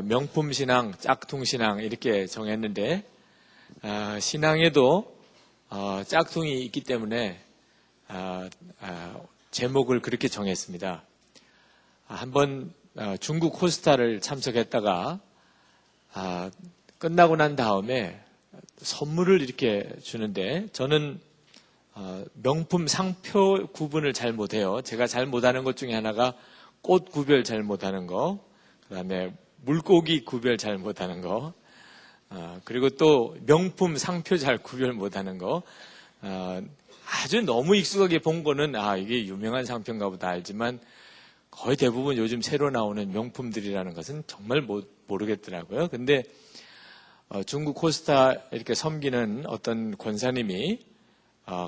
명품 신앙, 짝퉁 신앙 이렇게 정했는데 신앙에도 짝퉁이 있기 때문에 제목을 그렇게 정했습니다. 한번 중국 코스타를 참석했다가 끝나고 난 다음에 선물을 이렇게 주는데 저는 명품 상표 구분을 잘 못해요. 제가 잘 못하는 것 중에 하나가 꽃 구별 잘 못하는 거, 그 다음에 물고기 구별 잘 못하는 거, 그리고 또 명품 상표 잘 구별 못하는 거, 아주 너무 익숙하게 본 거는 이게 유명한 상표인가 보다 알지만 거의 대부분 요즘 새로 나오는 명품들이라는 것은 정말 모르겠더라고요. 근데 중국 코스타 이렇게 섬기는 어떤 권사님이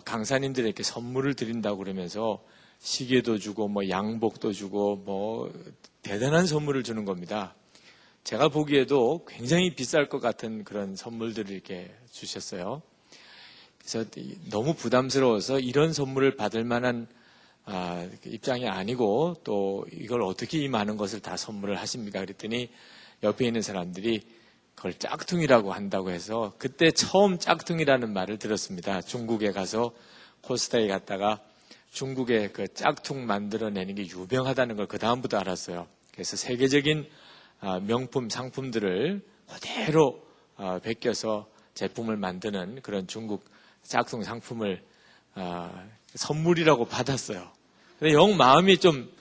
강사님들에게 선물을 드린다고 그러면서 시계도 주고 양복도 주고 대단한 선물을 주는 겁니다. 제가 보기에도 굉장히 비쌀 것 같은 그런 선물들을 이렇게 주셨어요. 그래서 너무 부담스러워서 이런 선물을 받을 만한 입장이 아니고 또 이걸 어떻게 이 많은 것을 다 선물을 하십니까? 그랬더니 옆에 있는 사람들이 그걸 짝퉁이라고 한다고 해서 그때 처음 짝퉁이라는 말을 들었습니다. 중국에 가서 코스타에 갔다가 중국의 그 짝퉁 만들어내는 게 유명하다는 걸 그 다음부터 알았어요. 그래서 세계적인 명품 상품들을 그대로 베껴서 제품을 만드는 그런 중국 짝퉁 상품을 선물이라고 받았어요. 근데 영 마음이 좀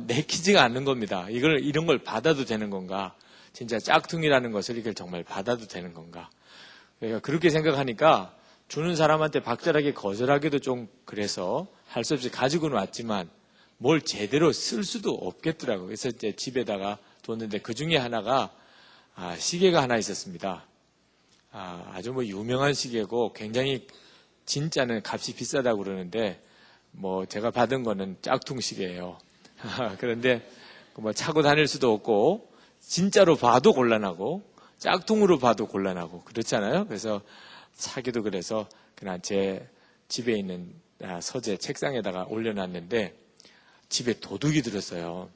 내키지가 않는 겁니다. 이런 걸 받아도 되는 건가? 진짜 짝퉁이라는 것을 이걸 정말 받아도 되는 건가? 그러니까 그렇게 생각하니까 주는 사람한테 박절하게 거절하기도 좀 그래서 할 수 없이 가지고는 왔지만 뭘 제대로 쓸 수도 없겠더라고요. 그래서 이제 집에다가 뒀는데 그 중에 하나가 시계가 하나 있었습니다. 아주 유명한 시계고 굉장히 진짜는 값이 비싸다고 그러는데 제가 받은 거는 짝퉁 시계예요. 그런데 차고 다닐 수도 없고 진짜로 봐도 곤란하고 짝퉁으로 봐도 곤란하고 그렇잖아요. 그래서 사기도 그래서 그냥 제 집에 있는 서재 책상에다가 올려놨는데 집에 도둑이 들었어요.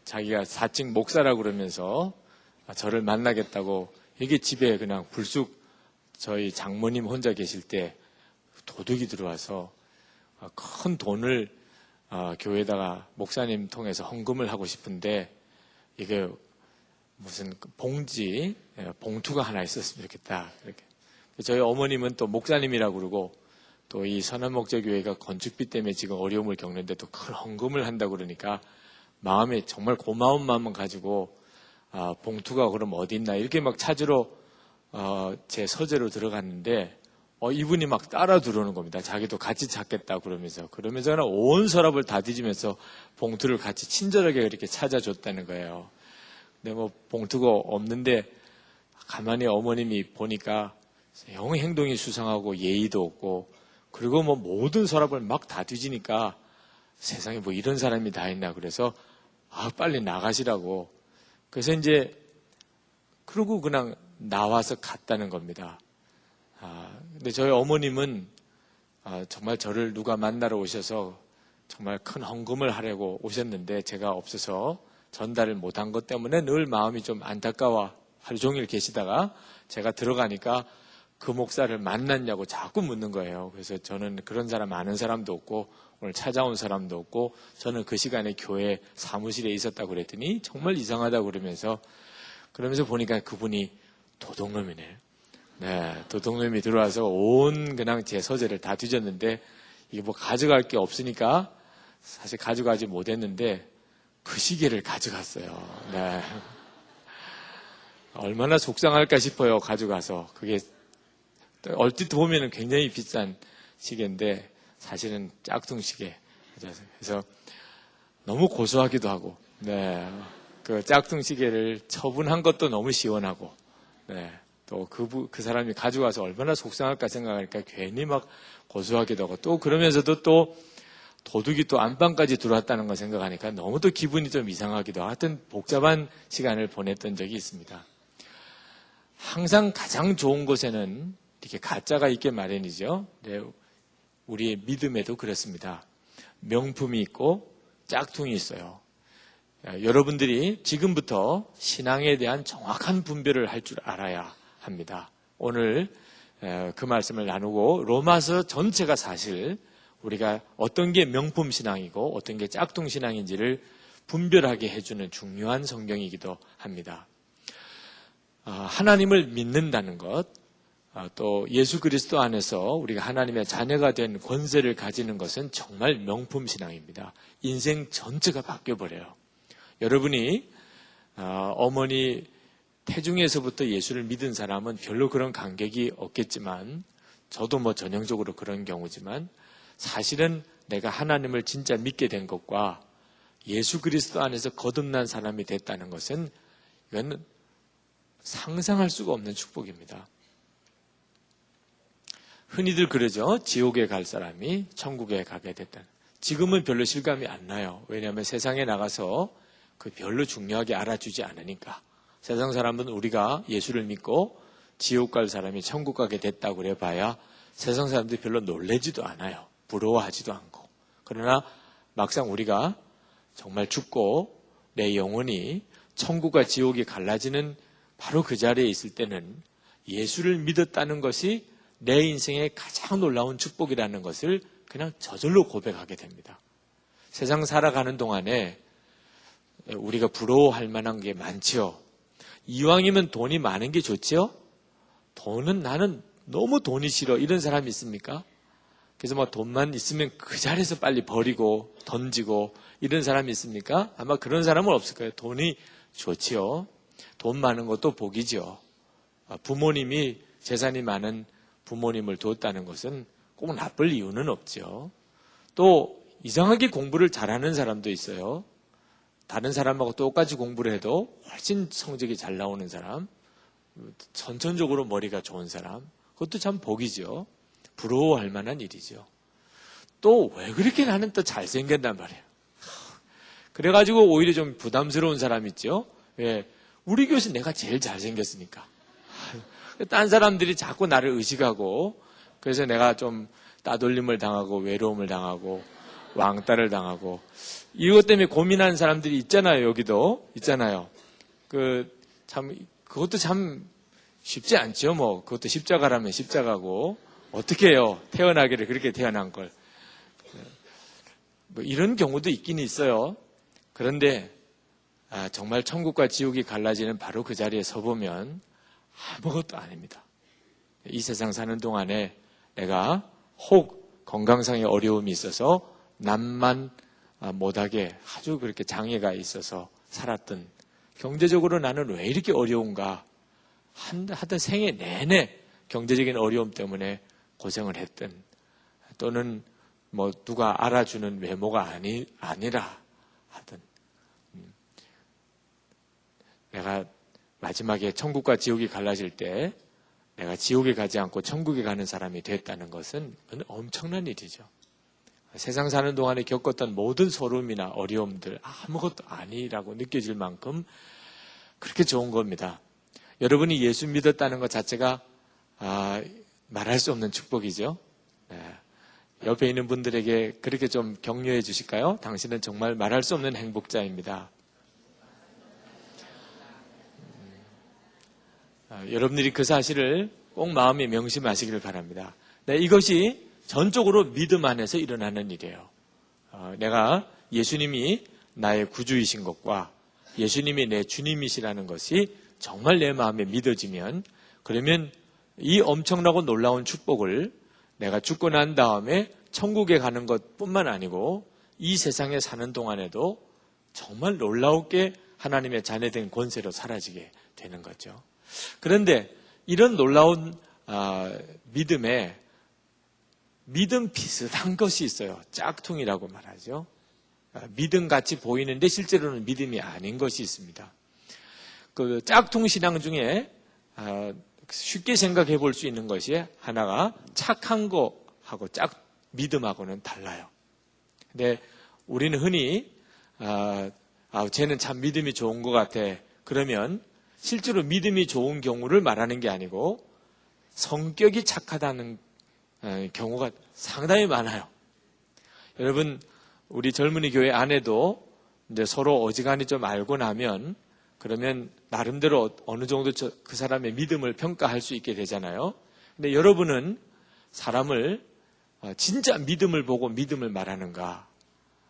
자기가 4층 목사라고 그러면서 저를 만나겠다고 이게 집에 그냥 불쑥 저희 장모님 혼자 계실 때 도둑이 들어와서 큰 돈을 교회에다가 목사님 통해서 헌금을 하고 싶은데 이게 무슨 봉투가 하나 있었으면 좋겠다. 이렇게. 저희 어머님은 또 목사님이라고 그러고 또 이 선한목자교회가 건축비 때문에 지금 어려움을 겪는데 또 큰 헌금을 한다고 그러니까 마음에 정말 고마운 마음을 가지고 봉투가 그럼 어디 있나 이렇게 막 찾으러 제 서재로 들어갔는데 이분이 막 따라 들어오는 겁니다. 자기도 같이 찾겠다 그러면서 온 서랍을 다 뒤지면서 봉투를 같이 친절하게 이렇게 찾아줬다는 거예요. 근데 봉투가 없는데 가만히 어머님이 보니까 영 행동이 수상하고 예의도 없고 그리고 모든 서랍을 막 다 뒤지니까 세상에 이런 사람이 다 있나 그래서 빨리 나가시라고 그래서 이제 그러고 그냥 나와서 갔다는 겁니다. 근데 저희 어머님은 정말 저를 누가 만나러 오셔서 정말 큰 헌금을 하려고 오셨는데 제가 없어서 전달을 못한 것 때문에 늘 마음이 좀 안타까워 하루 종일 계시다가 제가 들어가니까 그 목사를 만났냐고 자꾸 묻는 거예요. 그래서 저는 그런 사람 아는 사람도 없고 오늘 찾아온 사람도 없고 저는 그 시간에 교회 사무실에 있었다고 그랬더니 정말 이상하다고 그러면서 보니까 그분이 도둑놈이네. 네, 도둑놈이 들어와서 그냥 제 서재를 다 뒤졌는데 이게 가져갈 게 없으니까 사실 가져가지 못했는데 그 시계를 가져갔어요. 네. 얼마나 속상할까 싶어요. 가져가서 그게 얼핏 보면 굉장히 비싼 시계인데 사실은 짝퉁 시계. 그래서 너무 고소하기도 하고, 네, 그 짝퉁 시계를 처분한 것도 너무 시원하고, 네, 또 그 사람이 가져가서 얼마나 속상할까 생각하니까 괜히 막 고소하기도 하고 또 그러면서도 또 도둑이 또 안방까지 들어왔다는 걸 생각하니까 너무 또 기분이 좀 이상하기도 하고 하여튼 복잡한 시간을 보냈던 적이 있습니다. 항상 가장 좋은 곳에는 이렇게 가짜가 있게 마련이죠. 네, 우리의 믿음에도 그렇습니다. 명품이 있고 짝퉁이 있어요. 여러분들이 지금부터 신앙에 대한 정확한 분별을 할 줄 알아야 합니다. 오늘 그 말씀을 나누고 로마서 전체가 사실 우리가 어떤 게 명품 신앙이고 어떤 게 짝퉁 신앙인지를 분별하게 해주는 중요한 성경이기도 합니다. 하나님을 믿는다는 것, 또 예수 그리스도 안에서 우리가 하나님의 자녀가 된 권세를 가지는 것은 정말 명품 신앙입니다. 인생 전체가 바뀌어버려요. 여러분이 어머니 태중에서부터 예수를 믿은 사람은 별로 그런 감격이 없겠지만, 저도 뭐 전형적으로 그런 경우지만, 사실은 내가 하나님을 진짜 믿게 된 것과 예수 그리스도 안에서 거듭난 사람이 됐다는 것은 이건 상상할 수가 없는 축복입니다. 흔히들 그러죠. 지옥에 갈 사람이 천국에 가게 됐다. 지금은 별로 실감이 안 나요. 왜냐하면 세상에 나가서 그 별로 중요하게 알아주지 않으니까. 세상 사람은 우리가 예수를 믿고 지옥 갈 사람이 천국 가게 됐다고 그래 봐야 세상 사람들이 별로 놀래지도 않아요. 부러워하지도 않고. 그러나 막상 우리가 정말 죽고 내 영혼이 천국과 지옥이 갈라지는 바로 그 자리에 있을 때는 예수를 믿었다는 것이 내 인생의 가장 놀라운 축복이라는 것을 그냥 저절로 고백하게 됩니다. 세상 살아가는 동안에 우리가 부러워할 만한 게 많지요. 이왕이면 돈이 많은 게 좋지요? 돈은 나는 너무 돈이 싫어. 이런 사람이 있습니까? 그래서 뭐 돈만 있으면 그 자리에서 빨리 버리고 던지고 이런 사람이 있습니까? 아마 그런 사람은 없을 거예요. 돈이 좋지요. 돈 많은 것도 복이죠. 부모님이 재산이 많은 부모님을 두었다는 것은 꼭 나쁠 이유는 없죠. 또 이상하게 공부를 잘하는 사람도 있어요. 다른 사람하고 똑같이 공부를 해도 훨씬 성적이 잘 나오는 사람, 선천적으로 머리가 좋은 사람, 그것도 참 복이죠. 부러워할 만한 일이죠. 또 왜 그렇게 나는 또 잘생겼단 말이에요. 그래가지고 오히려 좀 부담스러운 사람 있죠. 왜? 우리 교회에서 내가 제일 잘생겼으니까. 딴 사람들이 자꾸 나를 의식하고, 그래서 내가 좀 따돌림을 당하고 외로움을 당하고 왕따를 당하고 이것 때문에 고민하는 사람들이 있잖아요. 여기도 있잖아요. 그것도 참 쉽지 않죠. 뭐 그것도 십자가라면 십자가고 어떻게 해요? 태어나기를 그렇게 태어난 걸. 뭐 이런 경우도 있긴 있어요. 그런데 정말 천국과 지옥이 갈라지는 바로 그 자리에 서보면 아무것도 아닙니다. 이 세상 사는 동안에 내가 혹 건강상의 어려움이 있어서 남만 못하게 아주 그렇게 장애가 있어서 살았던, 경제적으로 나는 왜 이렇게 어려운가 하던 생애 내내 경제적인 어려움 때문에 고생을 했던, 또는 뭐 누가 알아주는 외모가 아니라 하던, 내가 마지막에 천국과 지옥이 갈라질 때 내가 지옥에 가지 않고 천국에 가는 사람이 됐다는 것은 엄청난 일이죠. 세상 사는 동안에 겪었던 모든 소름이나 어려움들 아무것도 아니라고 느껴질 만큼 그렇게 좋은 겁니다. 여러분이 예수 믿었다는 것 자체가 말할 수 없는 축복이죠. 네. 옆에 있는 분들에게 그렇게 좀 격려해 주실까요? 당신은 정말 말할 수 없는 행복자입니다. 여러분들이 그 사실을 꼭 마음에 명심하시기를 바랍니다. 네, 이것이 전적으로 믿음 안에서 일어나는 일이에요. 내가 예수님이 나의 구주이신 것과 예수님이 내 주님이시라는 것이 정말 내 마음에 믿어지면, 그러면 이 엄청나고 놀라운 축복을 내가 죽고 난 다음에 천국에 가는 것뿐만 아니고 이 세상에 사는 동안에도 정말 놀라우게 하나님의 자녀된 권세로 사라지게 되는 거죠. 그런데 이런 놀라운 믿음에 믿음 비슷한 것이 있어요. 짝퉁이라고 말하죠. 믿음같이 보이는데 실제로는 믿음이 아닌 것이 있습니다. 그 짝퉁 신앙 중에 쉽게 생각해 볼 수 있는 것이 하나가 착한 거하고 믿음하고는 달라요. 근데 우리는 흔히 쟤는 참 믿음이 좋은 것 같아. 그러면 실제로 믿음이 좋은 경우를 말하는 게 아니고 성격이 착하다는 경우가 상당히 많아요. 여러분, 우리 젊은이 교회 안에도 이제 서로 어지간히 좀 알고 나면 그러면 나름대로 어느 정도 그 사람의 믿음을 평가할 수 있게 되잖아요. 근데 여러분은 사람을 진짜 믿음을 보고 믿음을 말하는가?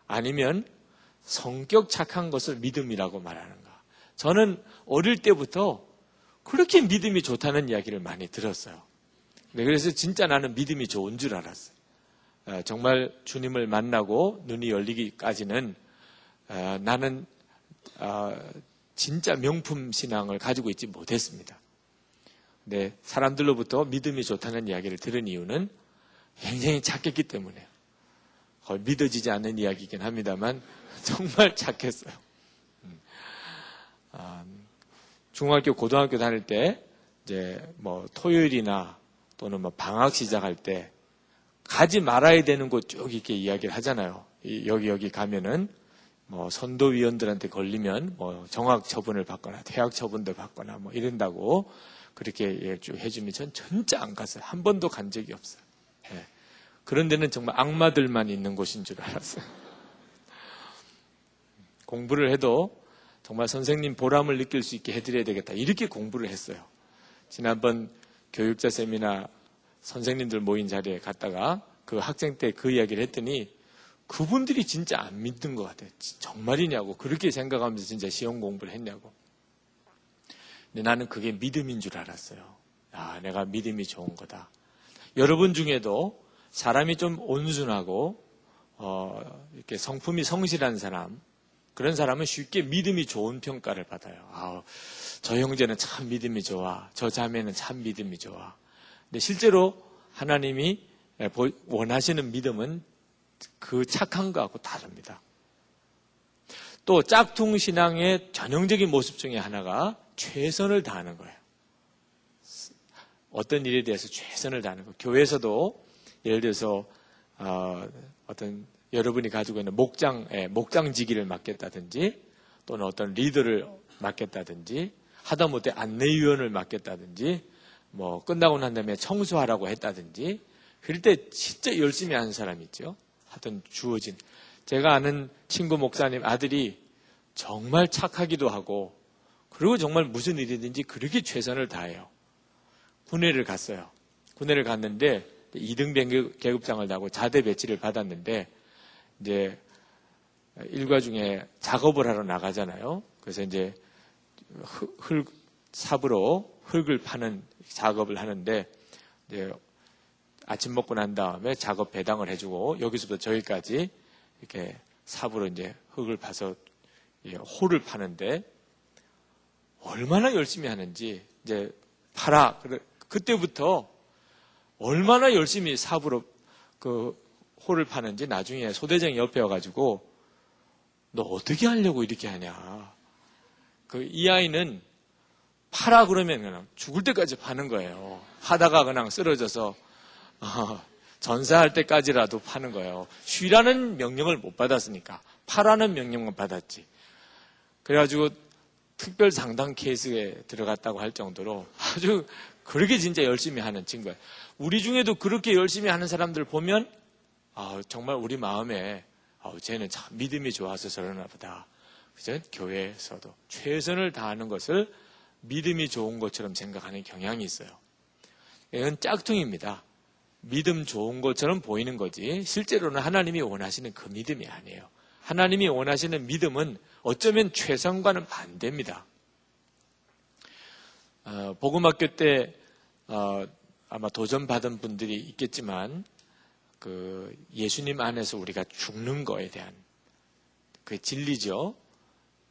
아니면 성격 착한 것을 믿음이라고 말하는가? 저는 어릴 때부터 그렇게 믿음이 좋다는 이야기를 많이 들었어요. 그래서 진짜 나는 믿음이 좋은 줄 알았어요. 정말 주님을 만나고 눈이 열리기까지는 나는 진짜 명품 신앙을 가지고 있지 못했습니다. 근데 사람들로부터 믿음이 좋다는 이야기를 들은 이유는 굉장히 착했기 때문에요. 거의 믿어지지 않는 이야기이긴 합니다만 정말 착했어요. 중학교, 고등학교 다닐 때 이제 뭐 토요일이나 또는 뭐 방학 시작할 때 가지 말아야 되는 곳 쭉 이렇게 이야기를 하잖아요. 여기 가면은 뭐 선도위원들한테 걸리면 뭐 정학 처분을 받거나 퇴학 처분도 받거나 뭐 이런다고 그렇게 쭉 해주면 전 진짜 안 갔어요. 한 번도 간 적이 없어요. 예. 그런 데는 정말 악마들만 있는 곳인 줄 알았어요. 공부를 해도 정말 선생님 보람을 느낄 수 있게 해드려야 되겠다. 이렇게 공부를 했어요. 지난번 교육자 세미나 선생님들 모인 자리에 갔다가 그 학생 때 그 이야기를 했더니 그분들이 진짜 안 믿는 것 같아요. 정말이냐고 그렇게 생각하면서 진짜 시험 공부를 했냐고. 근데 나는 그게 믿음인 줄 알았어요. 내가 믿음이 좋은 거다. 여러분 중에도 사람이 좀 온순하고 이렇게 성품이 성실한 사람, 그런 사람은 쉽게 믿음이 좋은 평가를 받아요. 저 형제는 참 믿음이 좋아. 저 자매는 참 믿음이 좋아. 근데 실제로 하나님이 원하시는 믿음은 그 착한 것하고 다릅니다. 또 짝퉁 신앙의 전형적인 모습 중에 하나가 최선을 다하는 거예요. 어떤 일에 대해서 최선을 다하는 거. 교회에서도 예를 들어서 어떤 여러분이 가지고 있는 목장지기를 맡겠다든지 또는 어떤 리더를 맡겠다든지 하다못해 안내위원을 맡겠다든지 뭐 끝나고 난 다음에 청소하라고 했다든지 그럴 때 진짜 열심히 하는 사람이 있죠. 하여튼 주어진. 제가 아는 친구 목사님 아들이 정말 착하기도 하고 그리고 정말 무슨 일이든지 그렇게 최선을 다해요. 군회를 갔어요. 군회를 갔는데 2등 계급장을 다고 자대 배치를 받았는데 이제 일과 중에 작업을 하러 나가잖아요. 그래서 이제 삽으로 흙을 파는 작업을 하는데 이제 아침 먹고 난 다음에 작업 배당을 해주고 여기서부터 저기까지 이렇게 삽으로 이제 흙을 파서 홀을 파는데 얼마나 열심히 하는지 이제 그때부터 얼마나 열심히 삽으로 그 홀을 파는지 나중에 소대장이 옆에 와가지고 너 어떻게 하려고 이렇게 하냐. 이 아이는 파라 그러면 그냥 죽을 때까지 파는 거예요. 하다가 그냥 쓰러져서 전사할 때까지라도 파는 거예요. 쉬라는 명령을 못 받았으니까 파라는 명령만 받았지. 그래가지고 특별 상담 케이스에 들어갔다고 할 정도로 아주 그렇게 진짜 열심히 하는 친구예요. 우리 중에도 그렇게 열심히 하는 사람들 보면 정말 우리 마음에 쟤는 참 믿음이 좋아서 저러나 보다. 그죠? 교회에서도 최선을 다하는 것을 믿음이 좋은 것처럼 생각하는 경향이 있어요. 이건 짝퉁입니다. 믿음 좋은 것처럼 보이는 거지 실제로는 하나님이 원하시는 그 믿음이 아니에요. 하나님이 원하시는 믿음은 어쩌면 최선과는 반대입니다. 복음학교 때 아마 도전받은 분들이 있겠지만 그 예수님 안에서 우리가 죽는 거에 대한 그 진리죠.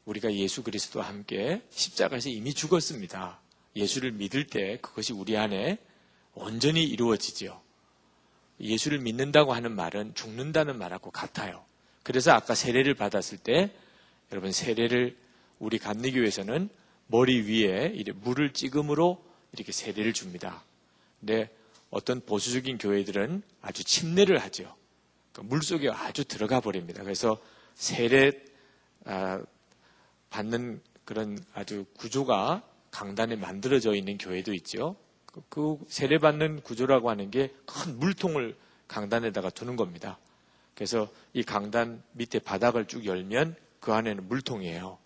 우리가 예수 그리스도와 함께 십자가에서 이미 죽었습니다. 예수를 믿을 때 그것이 우리 안에 온전히 이루어지죠. 예수를 믿는다고 하는 말은 죽는다는 말하고 같아요. 그래서 아까 세례를 받았을 때 여러분 세례를 우리 감리교에서는 머리 위에 물을 찍음으로 이렇게 세례를 줍니다. 근데 어떤 보수적인 교회들은 아주 침례를 하죠. 그러니까 물속에 아주 들어가 버립니다. 그래서 세례 받는 그런 아주 구조가 강단에 만들어져 있는 교회도 있죠. 그 세례 받는 구조라고 하는 게 큰 물통을 강단에다가 두는 겁니다. 그래서 이 강단 밑에 바닥을 쭉 열면 그 안에는 물통이에요.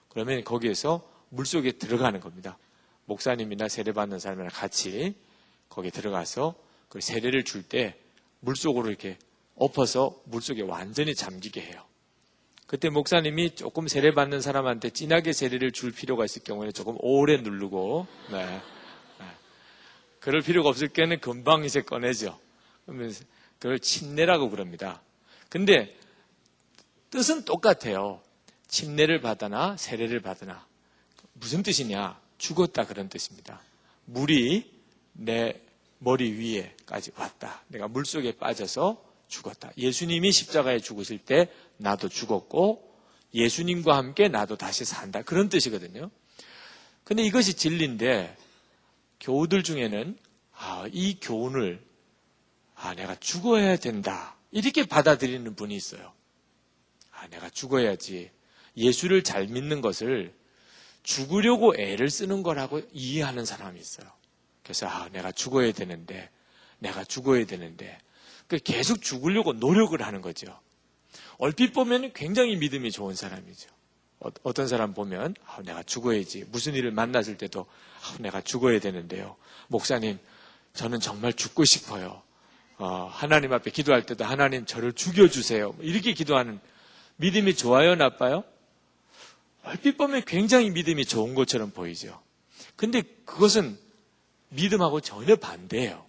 그러면 거기에서 물속에 들어가는 겁니다. 목사님이나 세례받는 사람이랑 같이 거기에 들어가서 그 세례를 줄 때 물속으로 이렇게 엎어서 물속에 완전히 잠기게 해요. 그때 목사님이 조금 세례받는 사람한테 진하게 세례를 줄 필요가 있을 경우에는 조금 오래 누르고, 그럴 필요가 없을 때는 금방 이제 꺼내죠. 그러면 그걸 침례라고 그럽니다. 근데 뜻은 똑같아요. 침례를 받거나 세례를 받으나. 무슨 뜻이냐? 죽었다 그런 뜻입니다. 물이 내 머리 위에까지 왔다. 내가 물속에 빠져서 죽었다. 예수님이 십자가에 죽으실 때 나도 죽었고 예수님과 함께 나도 다시 산다. 그런 뜻이거든요. 근데 이것이 진리인데 교우들 중에는 이 교훈을 내가 죽어야 된다. 이렇게 받아들이는 분이 있어요. 내가 죽어야지. 예수를 잘 믿는 것을 죽으려고 애를 쓰는 거라고 이해하는 사람이 있어요. 그래서 내가 죽어야 되는데 계속 죽으려고 노력을 하는 거죠. 얼핏 보면 굉장히 믿음이 좋은 사람이죠. 어떤 사람 보면 내가 죽어야지. 무슨 일을 만났을 때도 내가 죽어야 되는데요. 목사님, 저는 정말 죽고 싶어요. 하나님 앞에 기도할 때도 하나님 저를 죽여주세요. 이렇게 기도하는 믿음이 좋아요, 나빠요? 얼핏 보면 굉장히 믿음이 좋은 것처럼 보이죠. 근데 그것은 믿음하고 전혀 반대예요.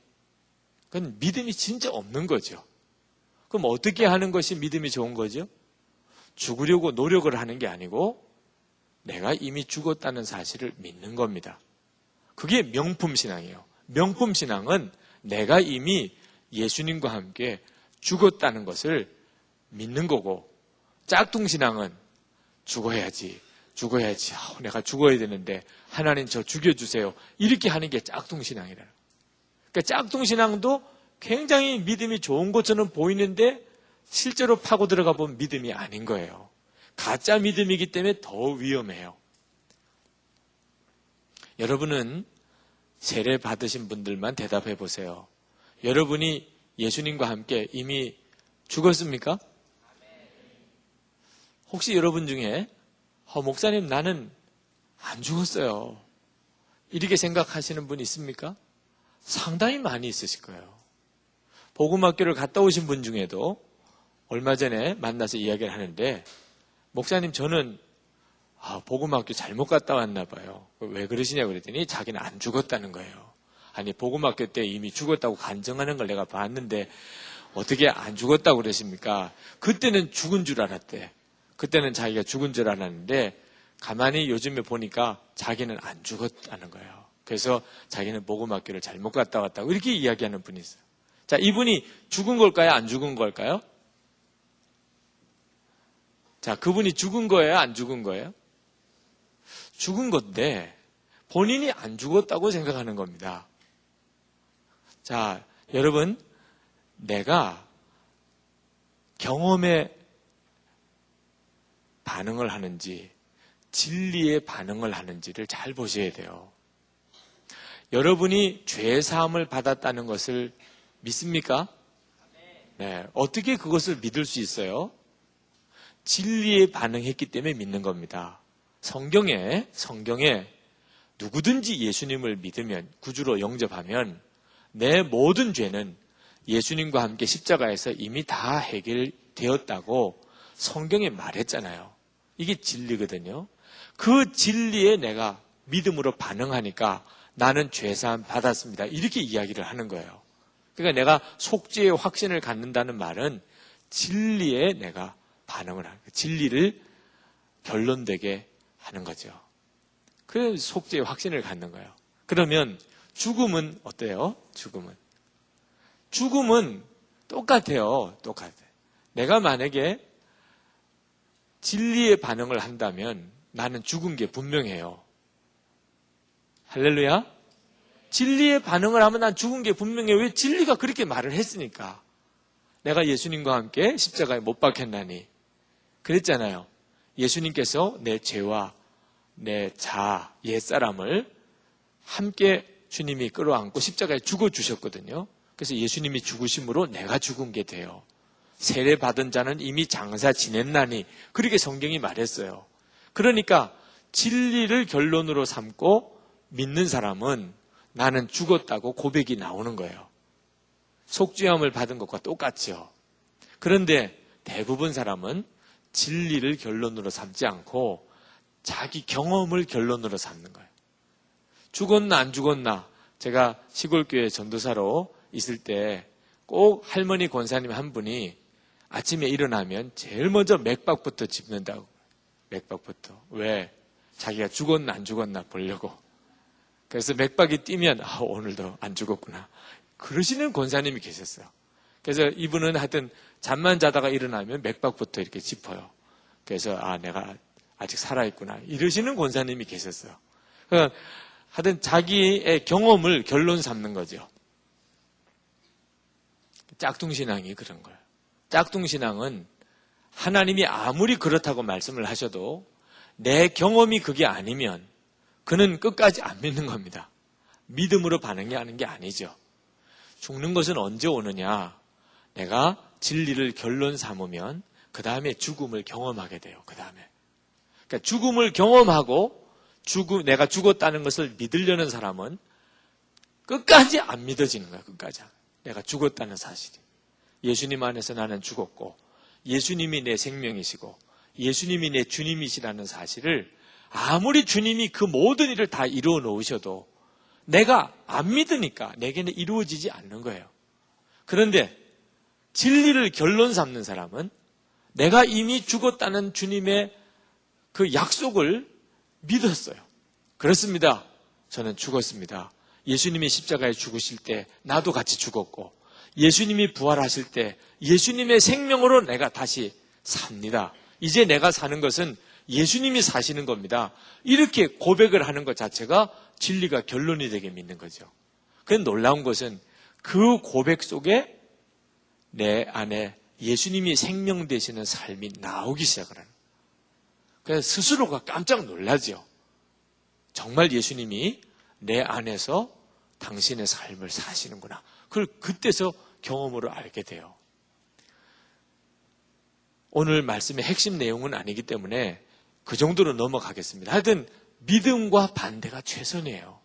그건 믿음이 진짜 없는 거죠. 그럼 어떻게 하는 것이 믿음이 좋은 거죠? 죽으려고 노력을 하는 게 아니고 내가 이미 죽었다는 사실을 믿는 겁니다. 그게 명품신앙이에요. 명품신앙은 내가 이미 예수님과 함께 죽었다는 것을 믿는 거고, 짝퉁신앙은 죽어야지. 내가 죽어야 되는데 하나님 저 죽여주세요. 이렇게 하는 게 짝퉁신앙이라는 거예요. 그러니까 짝퉁신앙도 굉장히 믿음이 좋은 것처럼 보이는데 실제로 파고 들어가 보면 믿음이 아닌 거예요. 가짜 믿음이기 때문에 더 위험해요. 여러분은 세례 받으신 분들만 대답해 보세요. 여러분이 예수님과 함께 이미 죽었습니까? 혹시 여러분 중에 목사님 나는 안 죽었어요. 이렇게 생각하시는 분 있습니까? 상당히 많이 있으실 거예요. 복음학교를 갔다 오신 분 중에도 얼마 전에 만나서 이야기를 하는데, 목사님 저는 복음학교 잘못 갔다 왔나 봐요. 왜 그러시냐고 그랬더니 자기는 안 죽었다는 거예요. 아니 복음학교 때 이미 죽었다고 간증하는 걸 내가 봤는데 어떻게 안 죽었다고 그러십니까? 그때는 죽은 줄 알았대. 그때는 자기가 죽은 줄 알았는데 가만히 요즘에 보니까 자기는 안 죽었다는 거예요. 그래서 자기는 복음학교를 잘못 갔다 왔다고 이렇게 이야기하는 분이 있어요. 자, 이분이 죽은 걸까요? 안 죽은 걸까요? 자, 그분이 죽은 거예요? 안 죽은 거예요? 죽은 건데 본인이 안 죽었다고 생각하는 겁니다. 자, 여러분, 내가 경험에 반응을 하는지 진리에 반응을 하는지를 잘 보셔야 돼요. 여러분이 죄 사함을 받았다는 것을 믿습니까? 네, 어떻게 그것을 믿을 수 있어요? 진리에 반응했기 때문에 믿는 겁니다. 성경에 누구든지 예수님을 믿으면, 구주로 영접하면 내 모든 죄는 예수님과 함께 십자가에서 이미 다 해결되었다고 성경에 말했잖아요. 이게 진리거든요. 그 진리에 내가 믿음으로 반응하니까 나는 죄사함 받았습니다. 이렇게 이야기를 하는 거예요. 그러니까 내가 속죄의 확신을 갖는다는 말은 진리에 내가 반응을 하는 거예요. 진리를 결론되게 하는 거죠. 그래서 속죄의 확신을 갖는 거예요. 그러면 죽음은 어때요? 죽음은 똑같아요. 내가 만약에 진리에 반응을 한다면 나는 죽은 게 분명해요. 할렐루야? 진리에 반응을 하면 난 죽은 게 분명해요. 왜? 진리가 그렇게 말을 했으니까. 내가 예수님과 함께 십자가에 못 박혔나니. 그랬잖아요. 예수님께서 내 죄와 내 옛사람을 함께 주님이 끌어안고 십자가에 죽어주셨거든요. 그래서 예수님이 죽으심으로 내가 죽은 게 돼요. 세례 받은 자는 이미 장사 지냈나니 그렇게 성경이 말했어요. 그러니까 진리를 결론으로 삼고 믿는 사람은 나는 죽었다고 고백이 나오는 거예요. 속죄함을 받은 것과 똑같죠. 그런데 대부분 사람은 진리를 결론으로 삼지 않고 자기 경험을 결론으로 삼는 거예요. 죽었나 안 죽었나. 제가 시골교회 전도사로 있을 때 꼭 할머니 권사님 한 분이 아침에 일어나면 제일 먼저 맥박부터 짚는다고. 맥박부터. 왜? 자기가 죽었나 안 죽었나 보려고. 그래서 맥박이 뛰면 오늘도 안 죽었구나. 그러시는 권사님이 계셨어요. 그래서 이분은 하여튼 잠만 자다가 일어나면 맥박부터 이렇게 짚어요. 그래서 내가 아직 살아있구나. 이러시는 권사님이 계셨어요. 그러니까 하여튼 자기의 경험을 결론 삼는 거죠. 짝퉁신앙이 그런 거예요. 짝퉁신앙은 하나님이 아무리 그렇다고 말씀을 하셔도 내 경험이 그게 아니면 그는 끝까지 안 믿는 겁니다. 믿음으로 반응하는 게 아니죠. 죽는 것은 언제 오느냐? 내가 진리를 결론 삼으면 그 다음에 죽음을 경험하게 돼요. 그 다음에. 그러니까 죽음을 경험하고 내가 죽었다는 것을 믿으려는 사람은 끝까지 안 믿어지는 거예요. 끝까지. 내가 죽었다는 사실이. 예수님 안에서 나는 죽었고 예수님이 내 생명이시고 예수님이 내 주님이시라는 사실을 아무리 주님이 그 모든 일을 다 이루어 놓으셔도 내가 안 믿으니까 내게는 이루어지지 않는 거예요. 그런데 진리를 결론 삼는 사람은 내가 이미 죽었다는 주님의 그 약속을 믿었어요. 그렇습니다. 저는 죽었습니다. 예수님이 십자가에 죽으실 때 나도 같이 죽었고 예수님이 부활하실 때 예수님의 생명으로 내가 다시 삽니다. 이제 내가 사는 것은 예수님이 사시는 겁니다. 이렇게 고백을 하는 것 자체가 진리가 결론이 되게 믿는 거죠. 그런데 놀라운 것은 그 고백 속에 내 안에 예수님이 생명 되시는 삶이 나오기 시작을 하는 거예요. 그래서 스스로가 깜짝 놀라죠. 정말 예수님이 내 안에서 당신의 삶을 사시는구나. 그걸 그때서 경험으로 알게 돼요. 오늘 말씀의 핵심 내용은 아니기 때문에 그 정도로 넘어가겠습니다. 하여튼 믿음과 반대가 최선이에요.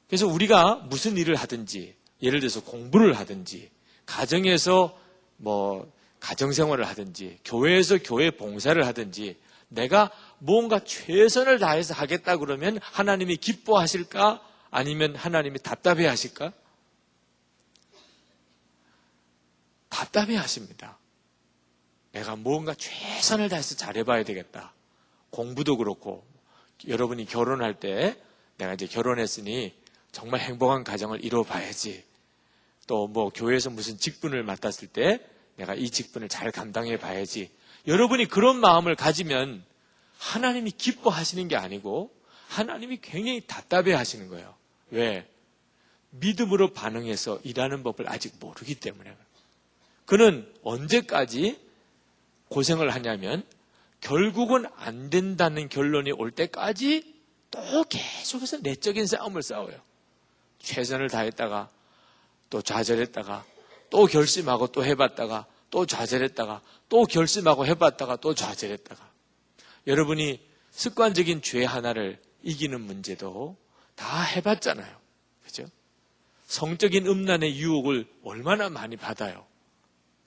그래서 우리가 무슨 일을 하든지 예를 들어서 공부를 하든지 가정에서 가정생활을 하든지 교회에서 교회 봉사를 하든지 내가 뭔가 최선을 다해서 하겠다 그러면 하나님이 기뻐하실까? 아니면 하나님이 답답해 하실까? 답답해 하십니다. 내가 뭔가 최선을 다해서 잘해봐야 되겠다. 공부도 그렇고 여러분이 결혼할 때 내가 이제 결혼했으니 정말 행복한 가정을 이뤄봐야지. 또 교회에서 무슨 직분을 맡았을 때 내가 이 직분을 잘 감당해 봐야지. 여러분이 그런 마음을 가지면 하나님이 기뻐하시는 게 아니고 하나님이 굉장히 답답해 하시는 거예요. 왜? 믿음으로 반응해서 일하는 법을 아직 모르기 때문에. 그는 언제까지 고생을 하냐면 결국은 안 된다는 결론이 올 때까지 또 계속해서 내적인 싸움을 싸워요. 최선을 다했다가 또 좌절했다가 또 결심하고 또 해봤다가 또 좌절했다가 또 결심하고 해봤다가 또 좌절했다가. 여러분이 습관적인 죄 하나를 이기는 문제도 다 해봤잖아요. 그죠? 성적인 음란의 유혹을 얼마나 많이 받아요.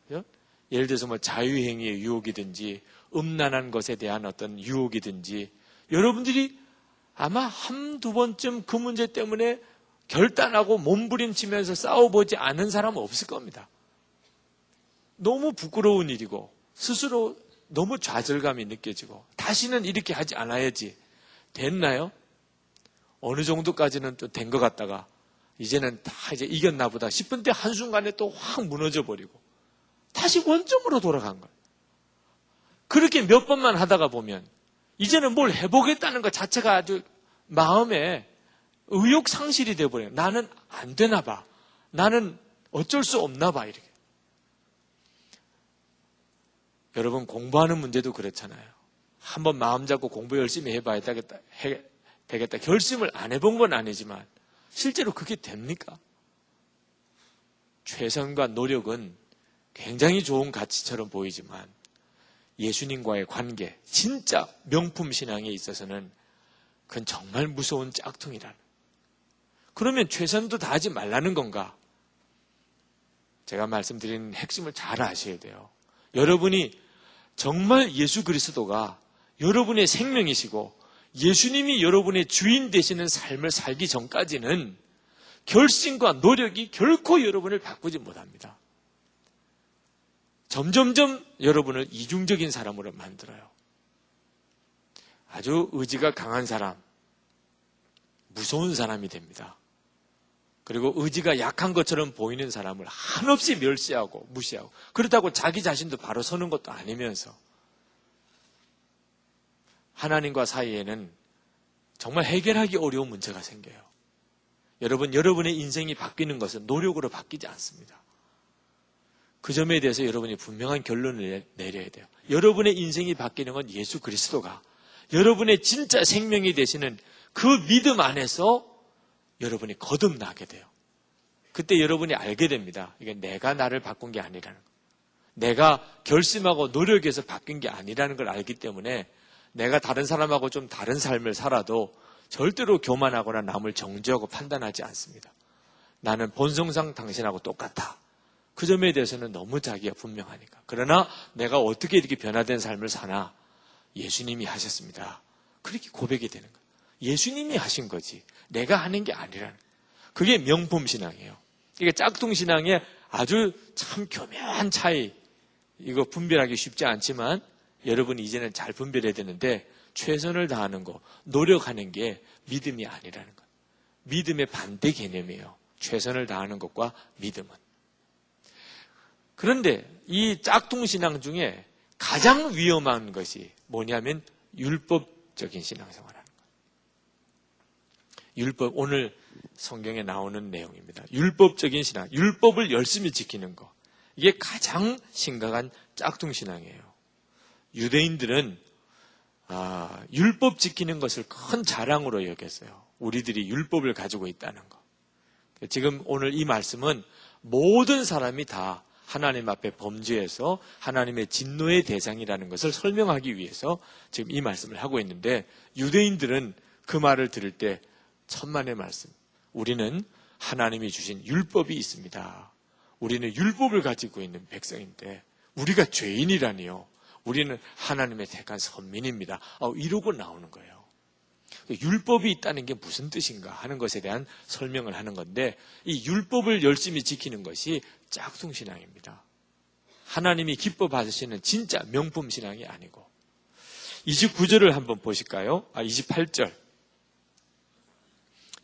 그죠? 예를 들어서 자유행위의 유혹이든지 음란한 것에 대한 어떤 유혹이든지 여러분들이 아마 한두 번쯤 그 문제 때문에 결단하고 몸부림치면서 싸워보지 않은 사람은 없을 겁니다. 너무 부끄러운 일이고 스스로 너무 좌절감이 느껴지고 다시는 이렇게 하지 않아야지. 됐나요? 어느 정도까지는 또 된 것 같다가 이제는 다 이제 이겼나 보다 싶은 때 한순간에 또 확 무너져 버리고 다시 원점으로 돌아간 거예요. 그렇게 몇 번만 하다가 보면 이제는 뭘 해보겠다는 것 자체가 아주 마음에 의욕 상실이 되어버려요. 나는 안 되나 봐. 나는 어쩔 수 없나 봐. 이렇게. 여러분 공부하는 문제도 그렇잖아요. 한번 마음 잡고 공부 열심히 해봐야 되겠다. 결심을 안 해본 건 아니지만 실제로 그게 됩니까? 최선과 노력은 굉장히 좋은 가치처럼 보이지만 예수님과의 관계, 진짜 명품 신앙에 있어서는 그건 정말 무서운 짝퉁이라는. 그러면 최선도 다하지 말라는 건가? 제가 말씀드린 핵심을 잘 아셔야 돼요. 여러분이 정말 예수 그리스도가 여러분의 생명이시고 예수님이 여러분의 주인 되시는 삶을 살기 전까지는 결심과 노력이 결코 여러분을 바꾸지 못합니다. 점점점 여러분을 이중적인 사람으로 만들어요. 아주 의지가 강한 사람, 무서운 사람이 됩니다. 그리고 의지가 약한 것처럼 보이는 사람을 한없이 멸시하고 무시하고, 그렇다고 자기 자신도 바로 서는 것도 아니면서 하나님과 사이에는 정말 해결하기 어려운 문제가 생겨요. 여러분의 인생이 바뀌는 것은 노력으로 바뀌지 않습니다. 그 점에 대해서 여러분이 분명한 결론을 내려야 돼요. 여러분의 인생이 바뀌는 건 예수 그리스도가 여러분의 진짜 생명이 되시는 그 믿음 안에서 여러분이 거듭나게 돼요. 그때 여러분이 알게 됩니다. 이게 내가 나를 바꾼 게 아니라는 거. 내가 결심하고 노력해서 바뀐 게 아니라는 걸 알기 때문에 내가 다른 사람하고 좀 다른 삶을 살아도 절대로 교만하거나 남을 정죄하고 판단하지 않습니다. 나는 본성상 당신하고 똑같아. 그 점에 대해서는 너무 자기가 분명하니까. 그러나 내가 어떻게 이렇게 변화된 삶을 사나? 예수님이 하셨습니다. 그렇게 고백이 되는 거예요. 예수님이 하신 거지 내가 하는 게 아니라는. 그게 명품 신앙이에요. 이게 짝퉁 신앙의 아주 참 교묘한 차이. 이거 분별하기 쉽지 않지만 여러분이 이제는 잘 분별해야 되는데, 최선을 다하는 거, 노력하는 게 믿음이 아니라는 것. 믿음의 반대 개념이에요. 최선을 다하는 것과 믿음은. 그런데 이 짝퉁 신앙 중에 가장 위험한 것이 뭐냐면 율법적인 신앙생활하는 거예요. 율법, 오늘 성경에 나오는 내용입니다. 율법적인 신앙, 율법을 열심히 지키는 거. 이게 가장 심각한 짝퉁 신앙이에요. 유대인들은 율법 지키는 것을 큰 자랑으로 여겼어요. 우리들이 율법을 가지고 있다는 거. 지금 오늘 이 말씀은 모든 사람이 다 하나님 앞에 범죄해서 하나님의 진노의 대상이라는 것을 설명하기 위해서 지금 이 말씀을 하고 있는데, 유대인들은 그 말을 들을 때 천만의 말씀. 우리는 하나님이 주신 율법이 있습니다. 우리는 율법을 가지고 있는 백성인데 우리가 죄인이라니요. 우리는 하나님의 택한 선민입니다. 이러고 나오는 거예요. 율법이 있다는 게 무슨 뜻인가 하는 것에 대한 설명을 하는 건데, 이 율법을 열심히 지키는 것이 짝퉁 신앙입니다. 하나님이 기뻐 받으시는 진짜 명품 신앙이 아니고. 29절을 한번 보실까요? 28절.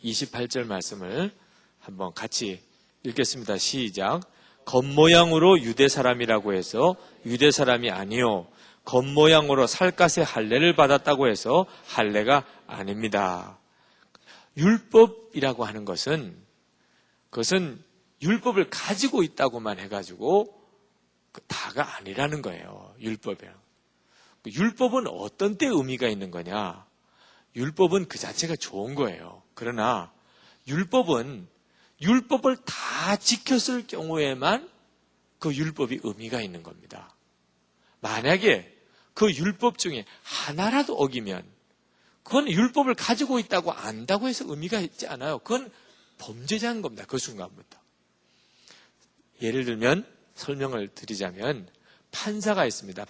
28절 말씀을 한번 같이 읽겠습니다. 시작. 겉모양으로 유대 사람이라고 해서 유대 사람이 아니요, 겉모양으로 살갗의 할례를 받았다고 해서 할례가 아닙니다. 율법이라고 하는 것은, 그것은 율법을 가지고 있다고만 해가지고 다가 아니라는 거예요. 율법이랑. 율법은 어떤 때 의미가 있는 거냐? 율법은 그 자체가 좋은 거예요. 그러나 율법을 다 지켰을 경우에만 그 율법이 의미가 있는 겁니다. 만약에 그 율법 중에 하나라도 어기면 그건 율법을 가지고 있다고 안다고 해서 의미가 있지 않아요. 그건 범죄자인 겁니다. 그 순간부터. 예를 들면 설명을 드리자면, 판사가 있습니다.